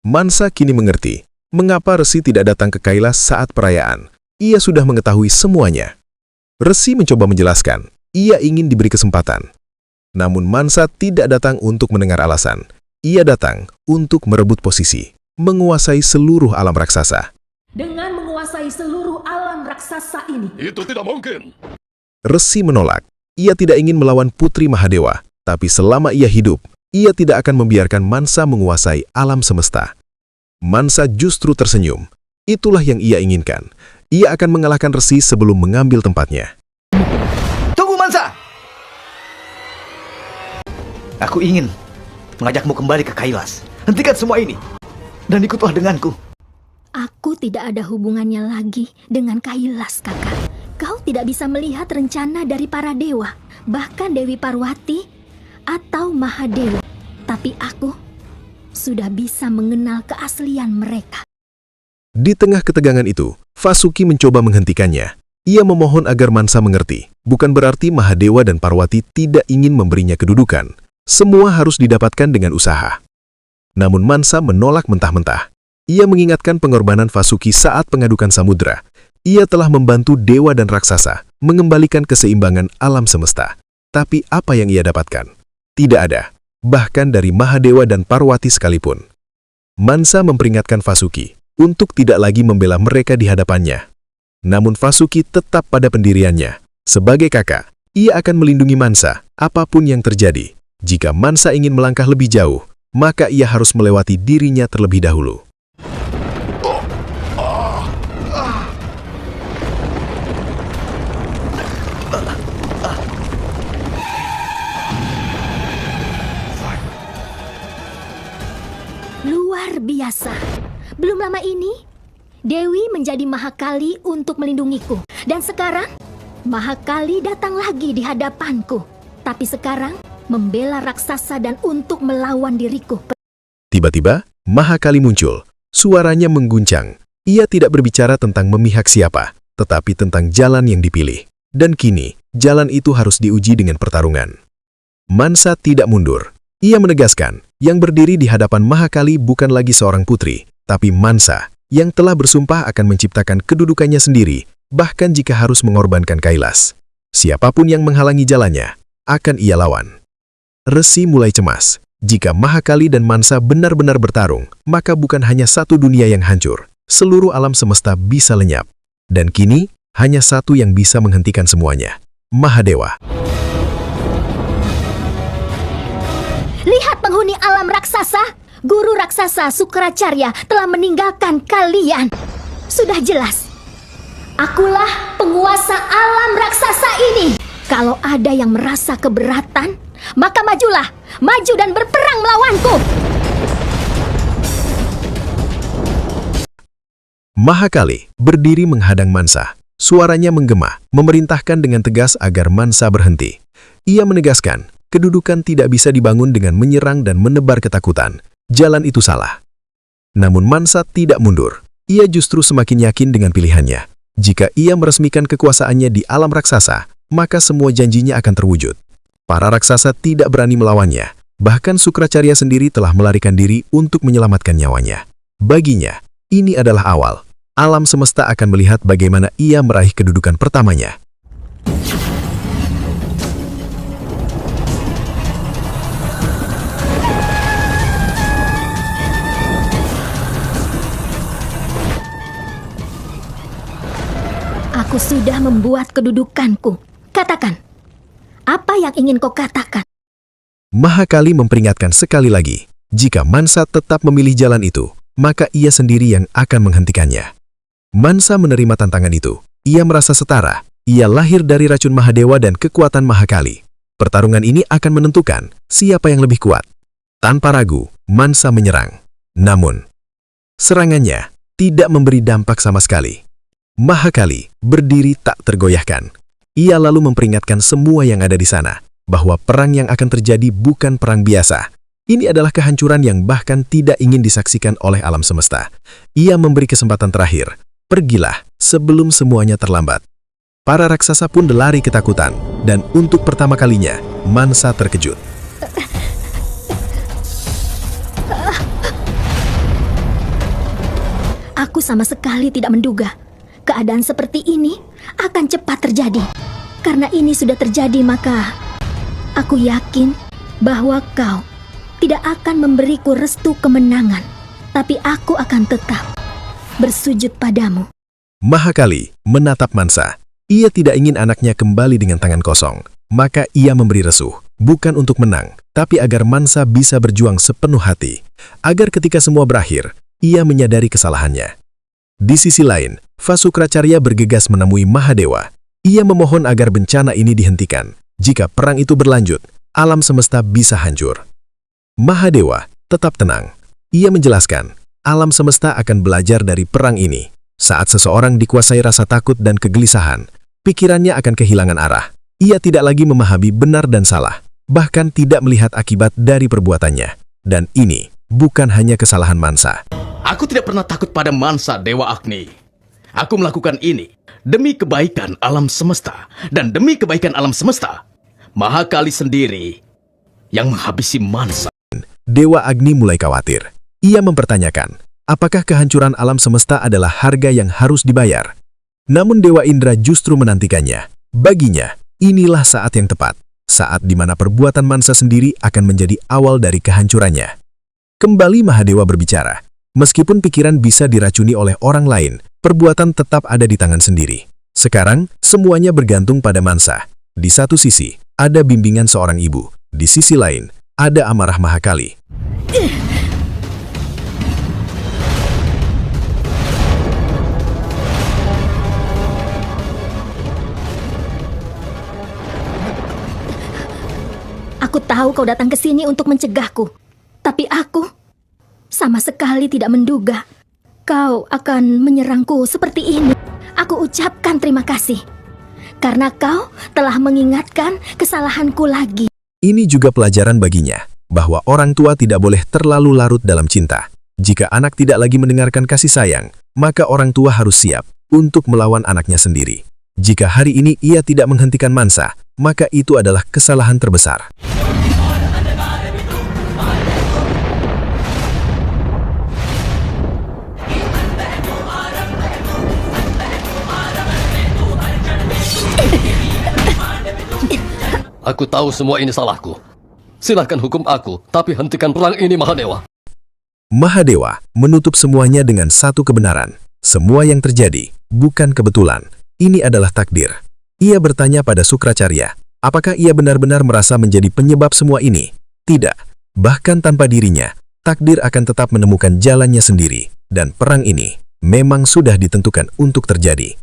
B: Mansa kini mengerti mengapa Resi tidak datang ke Kailas saat perayaan. Ia sudah mengetahui semuanya. Resi mencoba menjelaskan, ia ingin diberi kesempatan. Namun Mansa tidak datang untuk mendengar alasan. Ia datang untuk merebut posisi, menguasai seluruh alam raksasa.
H: Dengan menguasai seluruh alam raksasa ini,
E: Itu tidak mungkin.
B: Resi menolak. Ia tidak ingin melawan Putri Mahadewa, tapi selama ia hidup, ia tidak akan membiarkan Mansa menguasai alam semesta. Mansa justru tersenyum. Itulah yang ia inginkan. Ia akan mengalahkan Resi sebelum mengambil tempatnya.
C: Tunggu, Mansa! Aku ingin mengajakmu kembali ke Kailas. Hentikan semua ini, dan ikutlah denganku.
H: aku tidak ada hubungannya lagi dengan Kailas, kakak. Kau tidak bisa melihat rencana dari para dewa, bahkan Dewi Parwati atau Mahadewa. Tapi aku sudah bisa mengenal keaslian mereka.
B: Di tengah ketegangan itu, Vasuki mencoba menghentikannya. Ia memohon agar Mansa mengerti. Bukan berarti Mahadewa dan Parwati tidak ingin memberinya kedudukan. Semua harus didapatkan dengan usaha. Namun Mansa menolak mentah-mentah. Ia mengingatkan pengorbanan Vasuki saat pengadukan samudera. Ia telah membantu dewa dan raksasa mengembalikan keseimbangan alam semesta. Tapi apa yang ia dapatkan? Tidak ada, bahkan dari Mahadewa dan Parwati sekalipun. Mansa memperingatkan Vasuki untuk tidak lagi membela mereka di hadapannya. Namun Vasuki tetap pada pendiriannya. Sebagai kakak, ia akan melindungi Mansa apapun yang terjadi. Jika Mansa ingin melangkah lebih jauh, maka ia harus melewati dirinya terlebih dahulu.
H: Luar biasa. Belum lama ini, Dewi menjadi Mahakali untuk melindungiku. Dan sekarang, Mahakali datang lagi di hadapanku. Tapi sekarang, membela raksasa dan untuk melawan diriku.
B: Tiba-tiba, Mahakali muncul. Suaranya mengguncang. Ia tidak berbicara tentang memihak siapa, tetapi tentang jalan yang dipilih. Dan kini, jalan itu harus diuji dengan pertarungan. Mansa tidak mundur. Ia menegaskan, yang berdiri di hadapan Mahakali bukan lagi seorang putri, tapi Mansa, yang telah bersumpah akan menciptakan kedudukannya sendiri, bahkan jika harus mengorbankan Kailas. Siapapun yang menghalangi jalannya, akan ia lawan. Resi mulai cemas. Jika Mahakali dan Mansa benar-benar bertarung, maka bukan hanya satu dunia yang hancur, seluruh alam semesta bisa lenyap. Dan kini, hanya satu yang bisa menghentikan semuanya, Mahadewa.
H: Lihat penghuni alam raksasa, guru raksasa Sukracarya telah meninggalkan kalian. Sudah jelas, akulah penguasa alam raksasa ini. Kalau ada yang merasa keberatan, maka majulah, maju dan berperang melawanku.
B: Mahakali berdiri menghadang Mansa. Suaranya menggema, memerintahkan dengan tegas agar Mansa berhenti. Ia menegaskan, kedudukan tidak bisa dibangun dengan menyerang dan menebar ketakutan. Jalan itu salah. Namun Mansa tidak mundur. Ia justru semakin yakin dengan pilihannya. Jika ia meresmikan kekuasaannya di alam raksasa, maka semua janjinya akan terwujud. Para raksasa tidak berani melawannya. Bahkan Sukracarya sendiri telah melarikan diri untuk menyelamatkan nyawanya. Baginya, ini adalah awal. Alam semesta akan melihat bagaimana ia meraih kedudukan pertamanya.
H: Aku sudah membuat kedudukanku. Katakan, apa yang ingin kau katakan?
B: Mahakali memperingatkan sekali lagi, jika Mansa tetap memilih jalan itu, maka ia sendiri yang akan menghentikannya. Mansa menerima tantangan itu. Ia merasa setara. Ia lahir dari racun Mahadewa dan kekuatan Mahakali. Pertarungan ini akan menentukan siapa yang lebih kuat. Tanpa ragu, Mansa menyerang. Namun, serangannya tidak memberi dampak sama sekali. Mahakali berdiri tak tergoyahkan. Ia lalu memperingatkan semua yang ada di sana, bahwa perang yang akan terjadi bukan perang biasa. Ini adalah kehancuran yang bahkan tidak ingin disaksikan oleh alam semesta. Ia memberi kesempatan terakhir. Pergilah sebelum semuanya terlambat. Para raksasa pun berlari ketakutan, dan untuk pertama kalinya, Mansa terkejut.
H: Aku sama sekali tidak menduga keadaan seperti ini akan cepat terjadi. Karena ini sudah terjadi, maka aku yakin bahwa kau tidak akan memberiku restu kemenangan. Tapi aku akan tetap bersujud padamu.
B: Mahakali menatap Mansa. Ia tidak ingin anaknya kembali dengan tangan kosong. Maka ia memberi resuh, bukan untuk menang, tapi agar Mansa bisa berjuang sepenuh hati. Agar ketika semua berakhir, ia menyadari kesalahannya. Di sisi lain, Vasukracarya bergegas menemui Mahadewa. Ia memohon agar bencana ini dihentikan. Jika perang itu berlanjut, alam semesta bisa hancur. Mahadewa tetap tenang. Ia menjelaskan, alam semesta akan belajar dari perang ini. Saat seseorang dikuasai rasa takut dan kegelisahan, pikirannya akan kehilangan arah. Ia tidak lagi memahami benar dan salah, bahkan tidak melihat akibat dari perbuatannya. Dan ini bukan hanya kesalahan Mansa.
F: Aku tidak pernah takut pada Mansa, Dewa Agni. Aku melakukan ini demi kebaikan alam semesta. Dan demi kebaikan alam semesta, Mahakali sendiri yang menghabisi Mansa.
B: Dewa Agni mulai khawatir. Ia mempertanyakan, apakah kehancuran alam semesta adalah harga yang harus dibayar? Namun Dewa Indra justru menantikannya. Baginya, inilah saat yang tepat. Saat di mana perbuatan Mansa sendiri akan menjadi awal dari kehancurannya. Kembali Mahadewa berbicara. Meskipun pikiran bisa diracuni oleh orang lain, perbuatan tetap ada di tangan sendiri. Sekarang, semuanya bergantung pada Mansa. Di satu sisi, ada bimbingan seorang ibu. Di sisi lain, ada amarah Mahakali.
H: Aku tahu kau datang ke sini untuk mencegahku. Tapi aku sama sekali tidak menduga kau akan menyerangku seperti ini. Aku ucapkan terima kasih. Karena kau telah mengingatkan kesalahanku lagi.
B: Ini juga pelajaran baginya, bahwa orang tua tidak boleh terlalu larut dalam cinta. Jika anak tidak lagi mendengarkan kasih sayang, maka orang tua harus siap untuk melawan anaknya sendiri. Jika hari ini ia tidak menghentikan Mansa, maka itu adalah kesalahan terbesar.
E: Aku tahu semua ini salahku. Silahkan hukum aku, tapi hentikan perang ini, Mahadewa.
B: Mahadewa menutup semuanya dengan satu kebenaran. Semua yang terjadi bukan kebetulan. Ini adalah takdir. Ia bertanya pada Sukracarya, apakah ia benar-benar merasa menjadi penyebab semua ini? Tidak. Bahkan tanpa dirinya, takdir akan tetap menemukan jalannya sendiri. Dan perang ini memang sudah ditentukan untuk terjadi.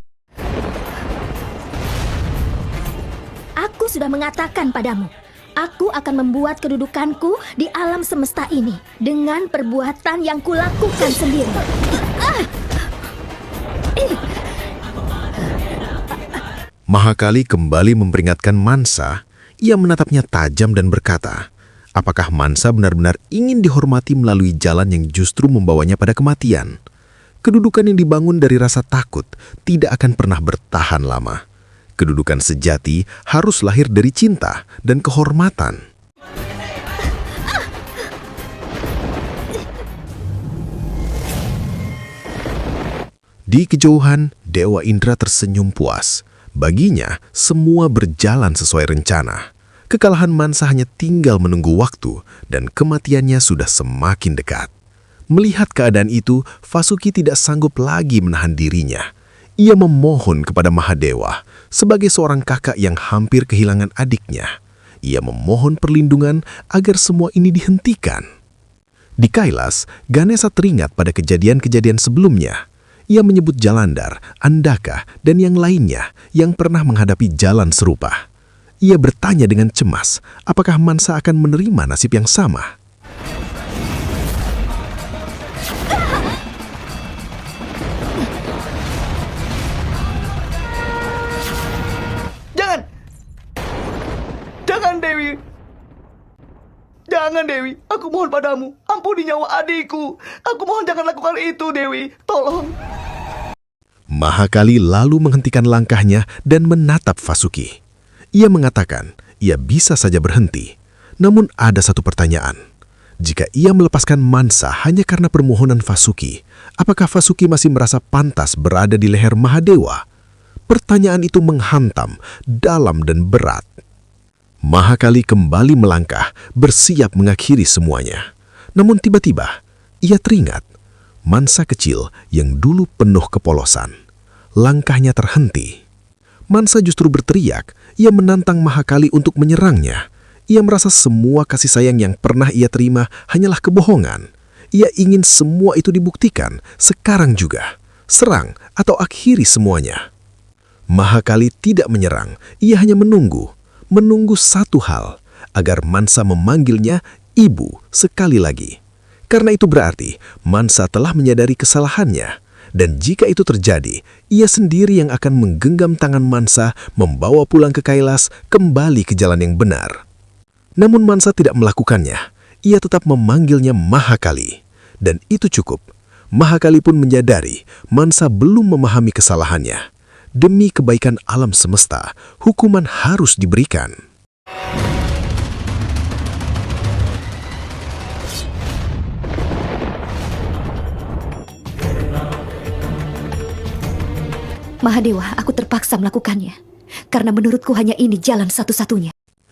H: Aku sudah mengatakan padamu, aku akan membuat kedudukanku di alam semesta ini dengan perbuatan yang kulakukan sendiri.
B: Mahakali kembali memperingatkan Mansa. Ia menatapnya tajam dan berkata, apakah Mansa benar-benar ingin dihormati melalui jalan yang justru membawanya pada kematian? Kedudukan yang dibangun dari rasa takut tidak akan pernah bertahan lama. Kedudukan sejati harus lahir dari cinta dan kehormatan. Di kejauhan, Dewa Indra tersenyum puas. Baginya, semua berjalan sesuai rencana. Kekalahan Mansa hanya tinggal menunggu waktu dan kematiannya sudah semakin dekat. Melihat keadaan itu, Vasuki tidak sanggup lagi menahan dirinya. Ia memohon kepada Mahadewa sebagai seorang kakak yang hampir kehilangan adiknya. Ia memohon perlindungan agar semua ini dihentikan. Di Kailas, Ganesha teringat pada kejadian-kejadian sebelumnya. Ia menyebut Jalandhar, Andaka, dan yang lainnya yang pernah menghadapi jalan serupa. Ia bertanya dengan cemas, apakah Mansa akan menerima nasib yang sama?
C: Jangan Dewi. Jangan Dewi, aku mohon padamu, ampuni nyawa adikku. Aku mohon jangan lakukan itu Dewi, tolong.
B: Mahakali lalu menghentikan langkahnya dan menatap Vasuki. Ia mengatakan ia bisa saja berhenti, namun ada satu pertanyaan. Jika ia melepaskan Mansa hanya karena permohonan Vasuki, apakah Vasuki masih merasa pantas berada di leher Mahadewa? Pertanyaan itu menghantam, dalam dan berat. Mahakali kembali melangkah, bersiap mengakhiri semuanya. Namun tiba-tiba, ia teringat Mansa kecil yang dulu penuh kepolosan. Langkahnya terhenti. Mansa justru berteriak, ia menantang Mahakali untuk menyerangnya. Ia merasa semua kasih sayang yang pernah ia terima hanyalah kebohongan. Ia ingin semua itu dibuktikan, sekarang juga. Serang atau akhiri semuanya. Mahakali tidak menyerang, ia hanya menunggu. Menunggu satu hal, agar Mansa memanggilnya ibu sekali lagi. Karena itu berarti Mansa telah menyadari kesalahannya. Dan jika itu terjadi, ia sendiri yang akan menggenggam tangan Mansa, membawa pulang ke Kailas, kembali ke jalan yang benar. Namun Mansa tidak melakukannya. Ia tetap memanggilnya Mahakali. Dan itu cukup. Mahakali pun menyadari Mansa belum memahami kesalahannya. Demi kebaikan alam semesta, hukuman harus diberikan.
A: Mahadewa, aku terpaksa melakukannya. Karena menurutku hanya ini jalan satu-satunya.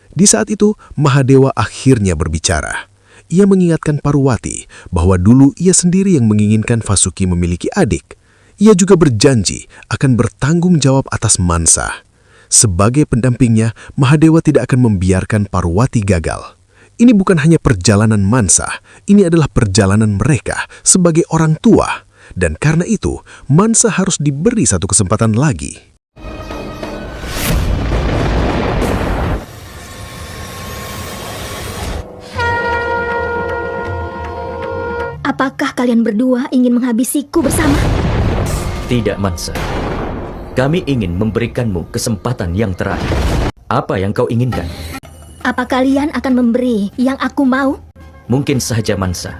B: Di saat itu, Mahadewa akhirnya berbicara. Ia mengingatkan Parwati bahwa dulu ia sendiri yang menginginkan Vasuki memiliki adik. Ia juga berjanji akan bertanggung jawab atas Mansa. Sebagai pendampingnya, Mahadewa tidak akan membiarkan Parwati gagal. Ini bukan hanya perjalanan Mansa, ini adalah perjalanan mereka sebagai orang tua. Dan karena itu, Mansa harus diberi satu kesempatan lagi.
H: Apakah kalian berdua ingin menghabisiku bersama?
D: Tidak, Mansa. Kami ingin memberikanmu kesempatan yang terakhir. Apa yang kau inginkan?
H: Apa kalian akan memberi yang aku mau?
D: Mungkin saja, Mansa.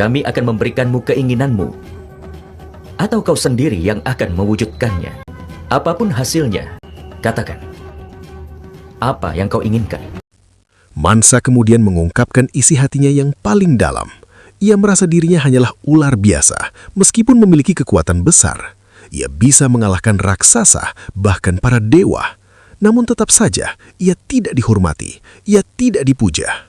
D: Kami akan memberikanmu keinginanmu. Atau kau sendiri yang akan mewujudkannya. Apapun hasilnya, katakan. Apa yang kau inginkan?
B: Mansa kemudian mengungkapkan isi hatinya yang paling dalam. Ia merasa dirinya hanyalah ular biasa, meskipun memiliki kekuatan besar. Ia bisa mengalahkan raksasa, bahkan para dewa. Namun tetap saja, ia tidak dihormati, ia tidak dipuja.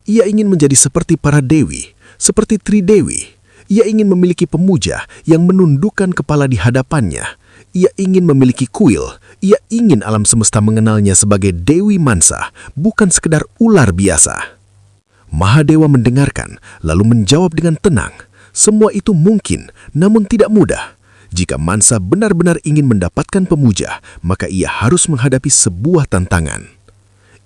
B: Ia ingin menjadi seperti para dewi, seperti Tridewi. Ia ingin memiliki pemuja yang menundukkan kepala di hadapannya. Ia ingin memiliki kuil. Ia ingin alam semesta mengenalnya sebagai Dewi Mansa, bukan sekedar ular biasa. Mahadewa mendengarkan, lalu menjawab dengan tenang. Semua itu mungkin, namun tidak mudah. Jika Mansa benar-benar ingin mendapatkan pemuja, maka ia harus menghadapi sebuah tantangan.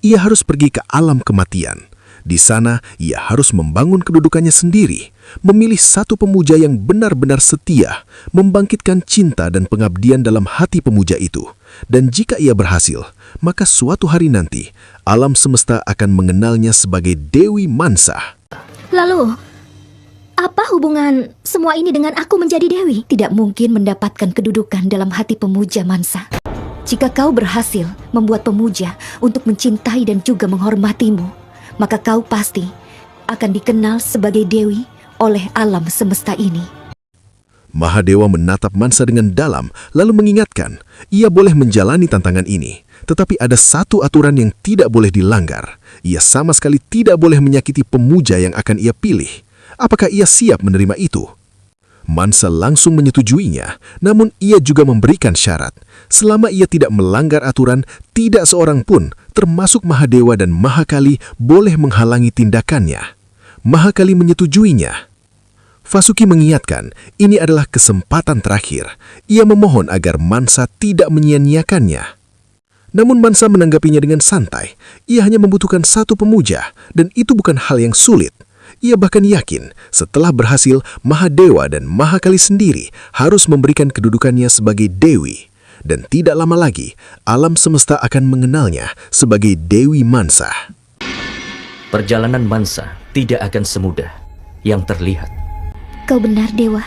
B: Ia harus pergi ke alam kematian. Di sana, ia harus membangun kedudukannya sendiri, memilih satu pemuja yang benar-benar setia, membangkitkan cinta dan pengabdian dalam hati pemuja itu. Dan jika ia berhasil, maka suatu hari nanti, alam semesta akan mengenalnya sebagai Dewi Mansa.
H: Lalu, apa hubungan semua ini dengan aku menjadi dewi?
A: Tidak mungkin mendapatkan kedudukan dalam hati pemuja Mansa. Jika kau berhasil membuat pemuja untuk mencintai dan juga menghormatimu, maka kau pasti akan dikenal sebagai dewi oleh alam semesta ini.
B: Mahadewa menatap Mansa dengan dalam, lalu mengingatkan, ia boleh menjalani tantangan ini. Tetapi ada satu aturan yang tidak boleh dilanggar. Ia sama sekali tidak boleh menyakiti pemuja yang akan ia pilih. Apakah ia siap menerima itu? Mansa langsung menyetujuinya, namun ia juga memberikan syarat. Selama ia tidak melanggar aturan, tidak seorang pun, termasuk Mahadewa dan Mahakali, boleh menghalangi tindakannya. Mahakali menyetujuinya. Vasuki mengingatkan, ini adalah kesempatan terakhir. Ia memohon agar Mansa tidak menyia-nyiakannya. Namun Mansa menanggapinya dengan santai. Ia hanya membutuhkan satu pemuja, dan itu bukan hal yang sulit. Ia bahkan yakin, setelah berhasil, Mahadewa dan Mahakali sendiri harus memberikan kedudukannya sebagai dewi. Dan tidak lama lagi, alam semesta akan mengenalnya sebagai Dewi Mansa.
D: Perjalanan Mansa tidak akan semudah yang terlihat.
A: Kau benar, Dewa.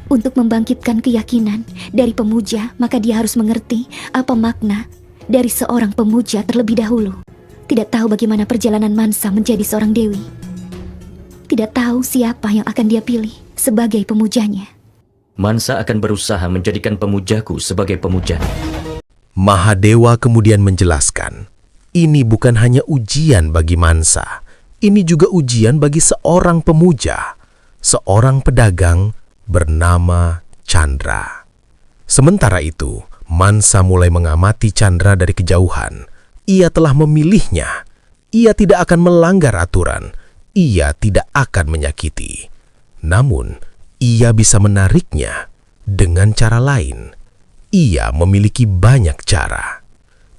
A: Untuk membangkitkan keyakinan dari pemuja, maka dia harus mengerti apa makna dari seorang pemuja terlebih dahulu. Tidak tahu bagaimana perjalanan Mansa menjadi seorang dewi. tidak tahu siapa yang akan dia pilih sebagai pemujanya.
D: Mansa akan berusaha menjadikan pemujaku sebagai pemujanya.
B: Mahadewa kemudian menjelaskan, ini bukan hanya ujian bagi Mansa, ini juga ujian bagi seorang pemuja, seorang pedagang bernama Chandra. Sementara itu, Mansa mulai mengamati Chandra dari kejauhan. Ia telah memilihnya. Ia tidak akan melanggar aturan. Ia tidak akan menyakiti. Namun, ia bisa menariknya dengan cara lain. Ia memiliki banyak cara.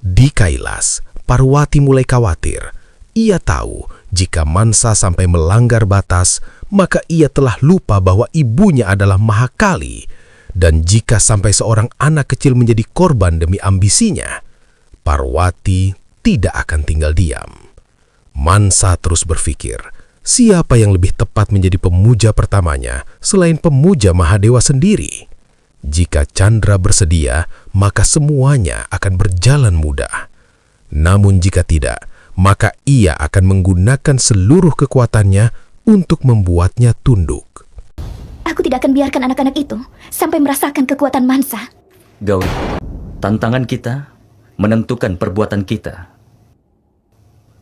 B: Di Kailas, Parwati mulai khawatir. Ia tahu jika Mansa sampai melanggar batas, maka ia telah lupa bahwa ibunya adalah Mahakali. Dan jika sampai seorang anak kecil menjadi korban demi ambisinya, Parwati tidak akan tinggal diam. Mansa terus berpikir, siapa yang lebih tepat menjadi pemuja pertamanya selain pemuja Mahadewa sendiri? Jika Chandra bersedia, maka semuanya akan berjalan mudah. Namun jika tidak, maka ia akan menggunakan seluruh kekuatannya untuk membuatnya tunduk.
A: Aku tidak akan biarkan anak-anak itu sampai merasakan kekuatan Mansa.
D: Gauri, tantangan kita menentukan perbuatan kita.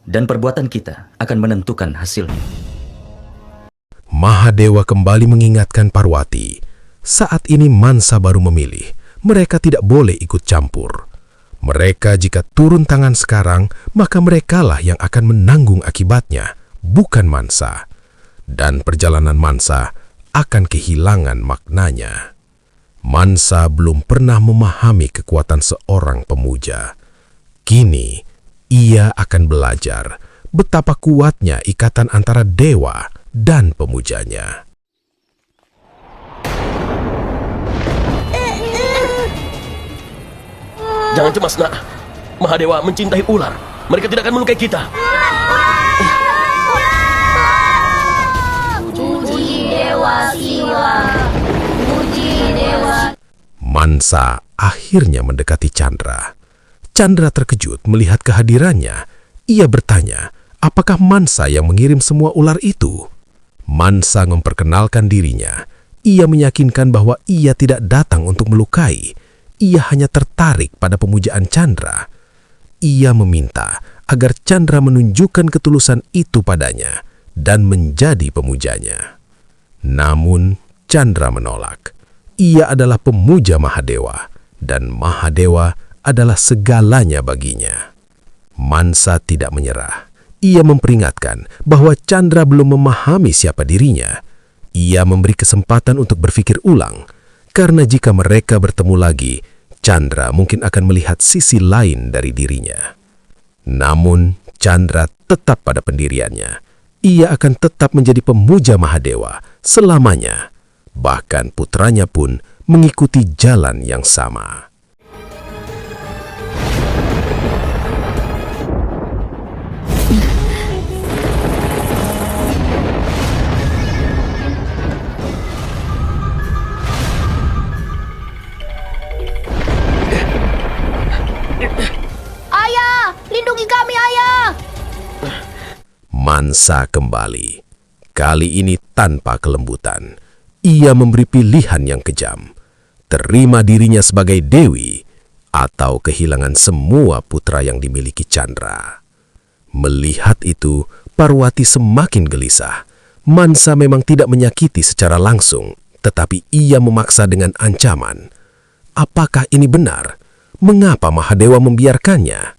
D: Dan perbuatan kita akan menentukan hasilnya.
B: Mahadewa kembali mengingatkan Parwati, saat ini Mansa baru memilih, mereka tidak boleh ikut campur. Mereka jika turun tangan sekarang, maka merekalah yang akan menanggung akibatnya, bukan Mansa. Dan perjalanan Mansa akan kehilangan maknanya. Mansa belum pernah memahami kekuatan seorang pemuja. Kini, ia akan belajar betapa kuatnya ikatan antara dewa dan pemujanya.
G: Jangan cemas, nak. Mahadewa mencintai ular. Mereka tidak akan melukai kita.
B: Mansa akhirnya mendekati Chandra. Chandra terkejut melihat kehadirannya. Ia bertanya, apakah Mansa yang mengirim semua ular itu? Mansa memperkenalkan dirinya. Ia meyakinkan bahwa ia tidak datang untuk melukai. Ia hanya tertarik pada pemujaan Chandra. Ia meminta agar Chandra menunjukkan ketulusan itu padanya dan menjadi pemujanya. Namun, Chandra menolak. Ia adalah pemuja Mahadewa, dan Mahadewa adalah segalanya baginya. Mansa tidak menyerah. Ia memperingatkan bahwa Chandra belum memahami siapa dirinya. Ia memberi kesempatan untuk berpikir ulang, karena jika mereka bertemu lagi, Chandra mungkin akan melihat sisi lain dari dirinya. Namun, Chandra tetap pada pendiriannya. Ia akan tetap menjadi pemuja Mahadewa selamanya. Bahkan putranya pun mengikuti jalan yang sama.
A: Ayah, lindungi kami, Ayah!
B: Mansa kembali. Kali ini tanpa kelembutan. Ia memberi pilihan yang kejam. Terima dirinya sebagai dewi atau kehilangan semua putra yang dimiliki Chandra. Melihat itu, Parwati semakin gelisah. Mansa memang tidak menyakiti secara langsung, tetapi ia memaksa dengan ancaman. Apakah ini benar? Mengapa Mahadewa membiarkannya?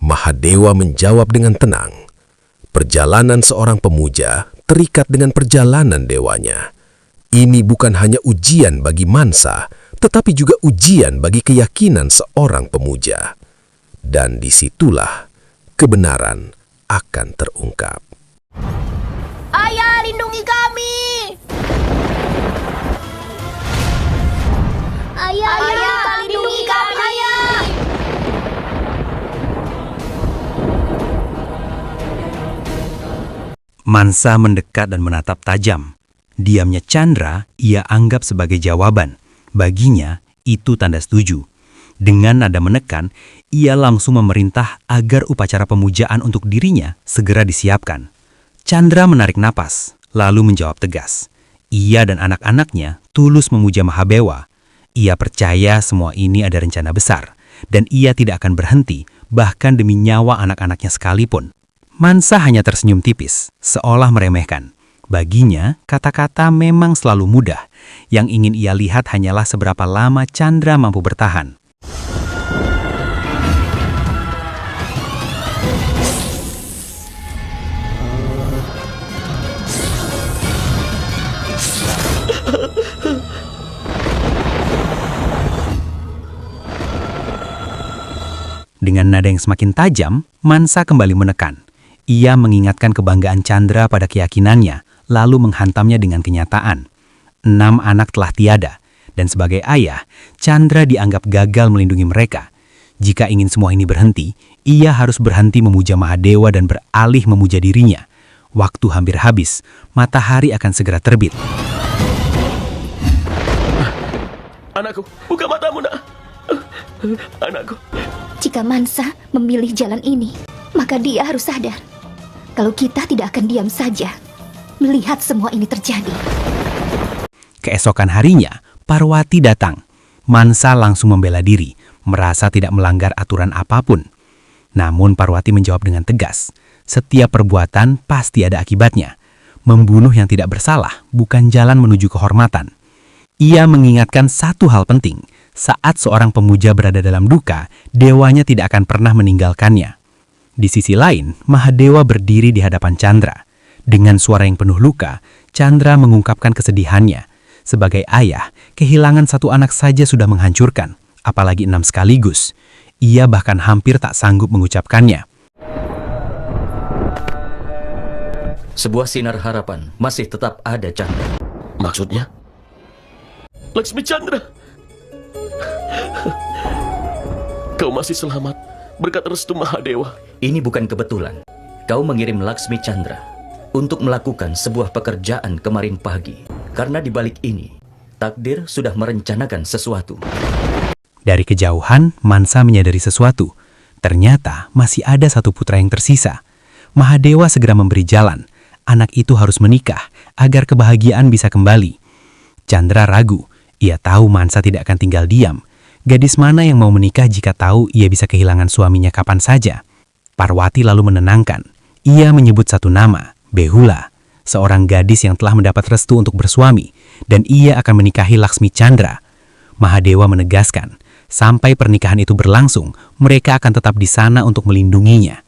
B: Mahadewa menjawab dengan tenang. Perjalanan seorang pemuja terikat dengan perjalanan dewanya. Ini bukan hanya ujian bagi Mansa, tetapi juga ujian bagi keyakinan seorang pemuja. Dan disitulah kebenaran akan terungkap.
A: Ayah, lindungi kami! Ayah, lindungi kami, Ayah!
I: Mansa mendekat dan menatap tajam. Diamnya Chandra ia anggap sebagai jawaban. Baginya, itu tanda setuju. Dengan nada menekan, ia langsung memerintah agar upacara pemujaan untuk dirinya segera disiapkan. Chandra menarik napas, lalu menjawab tegas. Ia dan anak-anaknya tulus memuja Mahadewa. Ia percaya semua ini ada rencana besar, dan ia tidak akan berhenti, bahkan demi nyawa anak-anaknya sekalipun. Mansa hanya tersenyum tipis, seolah meremehkan. Baginya, kata-kata memang selalu mudah. Yang ingin ia lihat hanyalah seberapa lama Chandra mampu bertahan. Dengan nada yang semakin tajam, Mansa kembali menekan. Ia mengingatkan kebanggaan Chandra pada keyakinannya, lalu menghantamnya dengan kenyataan. 6 anak telah tiada, dan sebagai ayah, Chandra dianggap gagal melindungi mereka. Jika ingin semua ini berhenti, ia harus berhenti memuja Mahadewa dan beralih memuja dirinya. Waktu hampir habis, matahari akan segera terbit.
C: Anakku, buka matamu, nak. Anakku.
A: Jika Mansa memilih jalan ini, maka dia harus sadar kalau kita tidak akan diam saja melihat semua ini terjadi.
I: Keesokan harinya, Parwati datang. Mansa langsung membela diri, merasa tidak melanggar aturan apapun. Namun Parwati menjawab dengan tegas, setiap perbuatan pasti ada akibatnya. Membunuh yang tidak bersalah bukan jalan menuju kehormatan. Ia mengingatkan satu hal penting, saat seorang pemuja berada dalam duka, dewanya tidak akan pernah meninggalkannya. Di sisi lain, Mahadewa berdiri di hadapan Chandra. Dengan suara yang penuh luka, Chandra mengungkapkan kesedihannya. Sebagai ayah, kehilangan satu anak saja sudah menghancurkan, apalagi 6 sekaligus. Ia bahkan hampir tak sanggup mengucapkannya.
D: Sebuah sinar harapan masih tetap ada, Chandra.
G: Maksudnya?
C: Laksmi Chandra. Kau masih selamat berkat restu Mahadewa.
D: Ini bukan kebetulan. Kau mengirim Laksmi Chandra untuk melakukan sebuah pekerjaan kemarin pagi. Karena di balik ini, takdir sudah merencanakan sesuatu.
I: Dari kejauhan, Mansa menyadari sesuatu. Ternyata masih ada satu putra yang tersisa. Mahadewa segera memberi jalan. Anak itu harus menikah agar kebahagiaan bisa kembali. Chandra ragu. Ia tahu Mansa tidak akan tinggal diam. Gadis mana yang mau menikah jika tahu ia bisa kehilangan suaminya kapan saja? Parwati lalu menenangkan. Ia menyebut satu nama, Behula, seorang gadis yang telah mendapat restu untuk bersuami, dan ia akan menikahi Laksmi Chandra. Mahadewa menegaskan, sampai pernikahan itu berlangsung, mereka akan tetap di sana untuk melindunginya.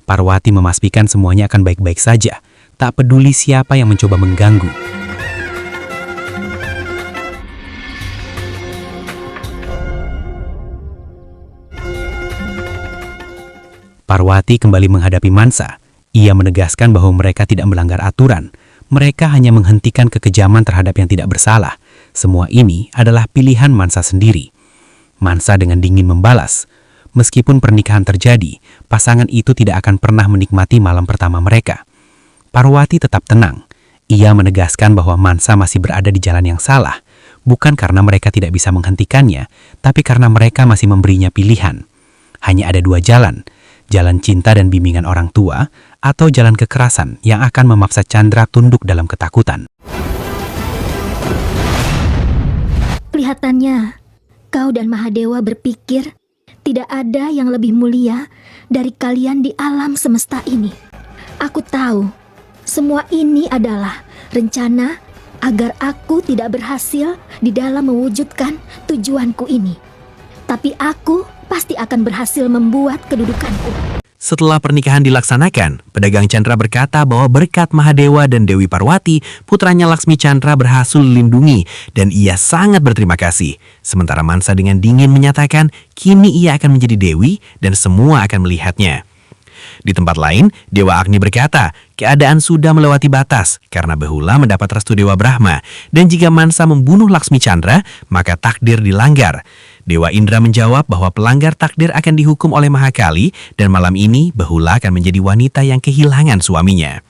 I: Parwati memastikan semuanya akan baik-baik saja, tak peduli siapa yang mencoba mengganggu. Parwati kembali menghadapi Mansa. Ia menegaskan bahwa mereka tidak melanggar aturan. Mereka hanya menghentikan kekejaman terhadap yang tidak bersalah. Semua ini adalah pilihan Mansa sendiri. Mansa dengan dingin membalas, meskipun pernikahan terjadi, pasangan itu tidak akan pernah menikmati malam pertama mereka. Parwati tetap tenang. Ia menegaskan bahwa Mansa masih berada di jalan yang salah, bukan karena mereka tidak bisa menghentikannya, tapi karena mereka masih memberinya pilihan. Hanya ada 2 jalan, jalan cinta dan bimbingan orang tua, atau jalan kekerasan yang akan memaksa Chandra tunduk dalam ketakutan.
H: Kelihatannya, kau dan Mahadewa berpikir tidak ada yang lebih mulia dari kalian di alam semesta ini. Aku tahu, semua ini adalah rencana agar aku tidak berhasil di dalam mewujudkan tujuanku ini. Tapi aku pasti akan berhasil membuat kedudukanku.
K: Setelah pernikahan dilaksanakan, pedagang Chandra berkata bahwa berkat Mahadewa dan Dewi Parwati, putranya Laksmi Chandra berhasil dilindungi dan ia sangat berterima kasih. Sementara Mansa dengan dingin menyatakan kini ia akan menjadi Dewi dan semua akan melihatnya. Di tempat lain, Dewa Agni berkata, keadaan sudah melewati batas karena Behula mendapat restu Dewa Brahma dan jika Mansa membunuh Laksmi Chandra, maka takdir dilanggar. Dewa Indra menjawab bahwa pelanggar takdir akan dihukum oleh Mahakali dan malam ini Behula akan menjadi wanita yang kehilangan suaminya.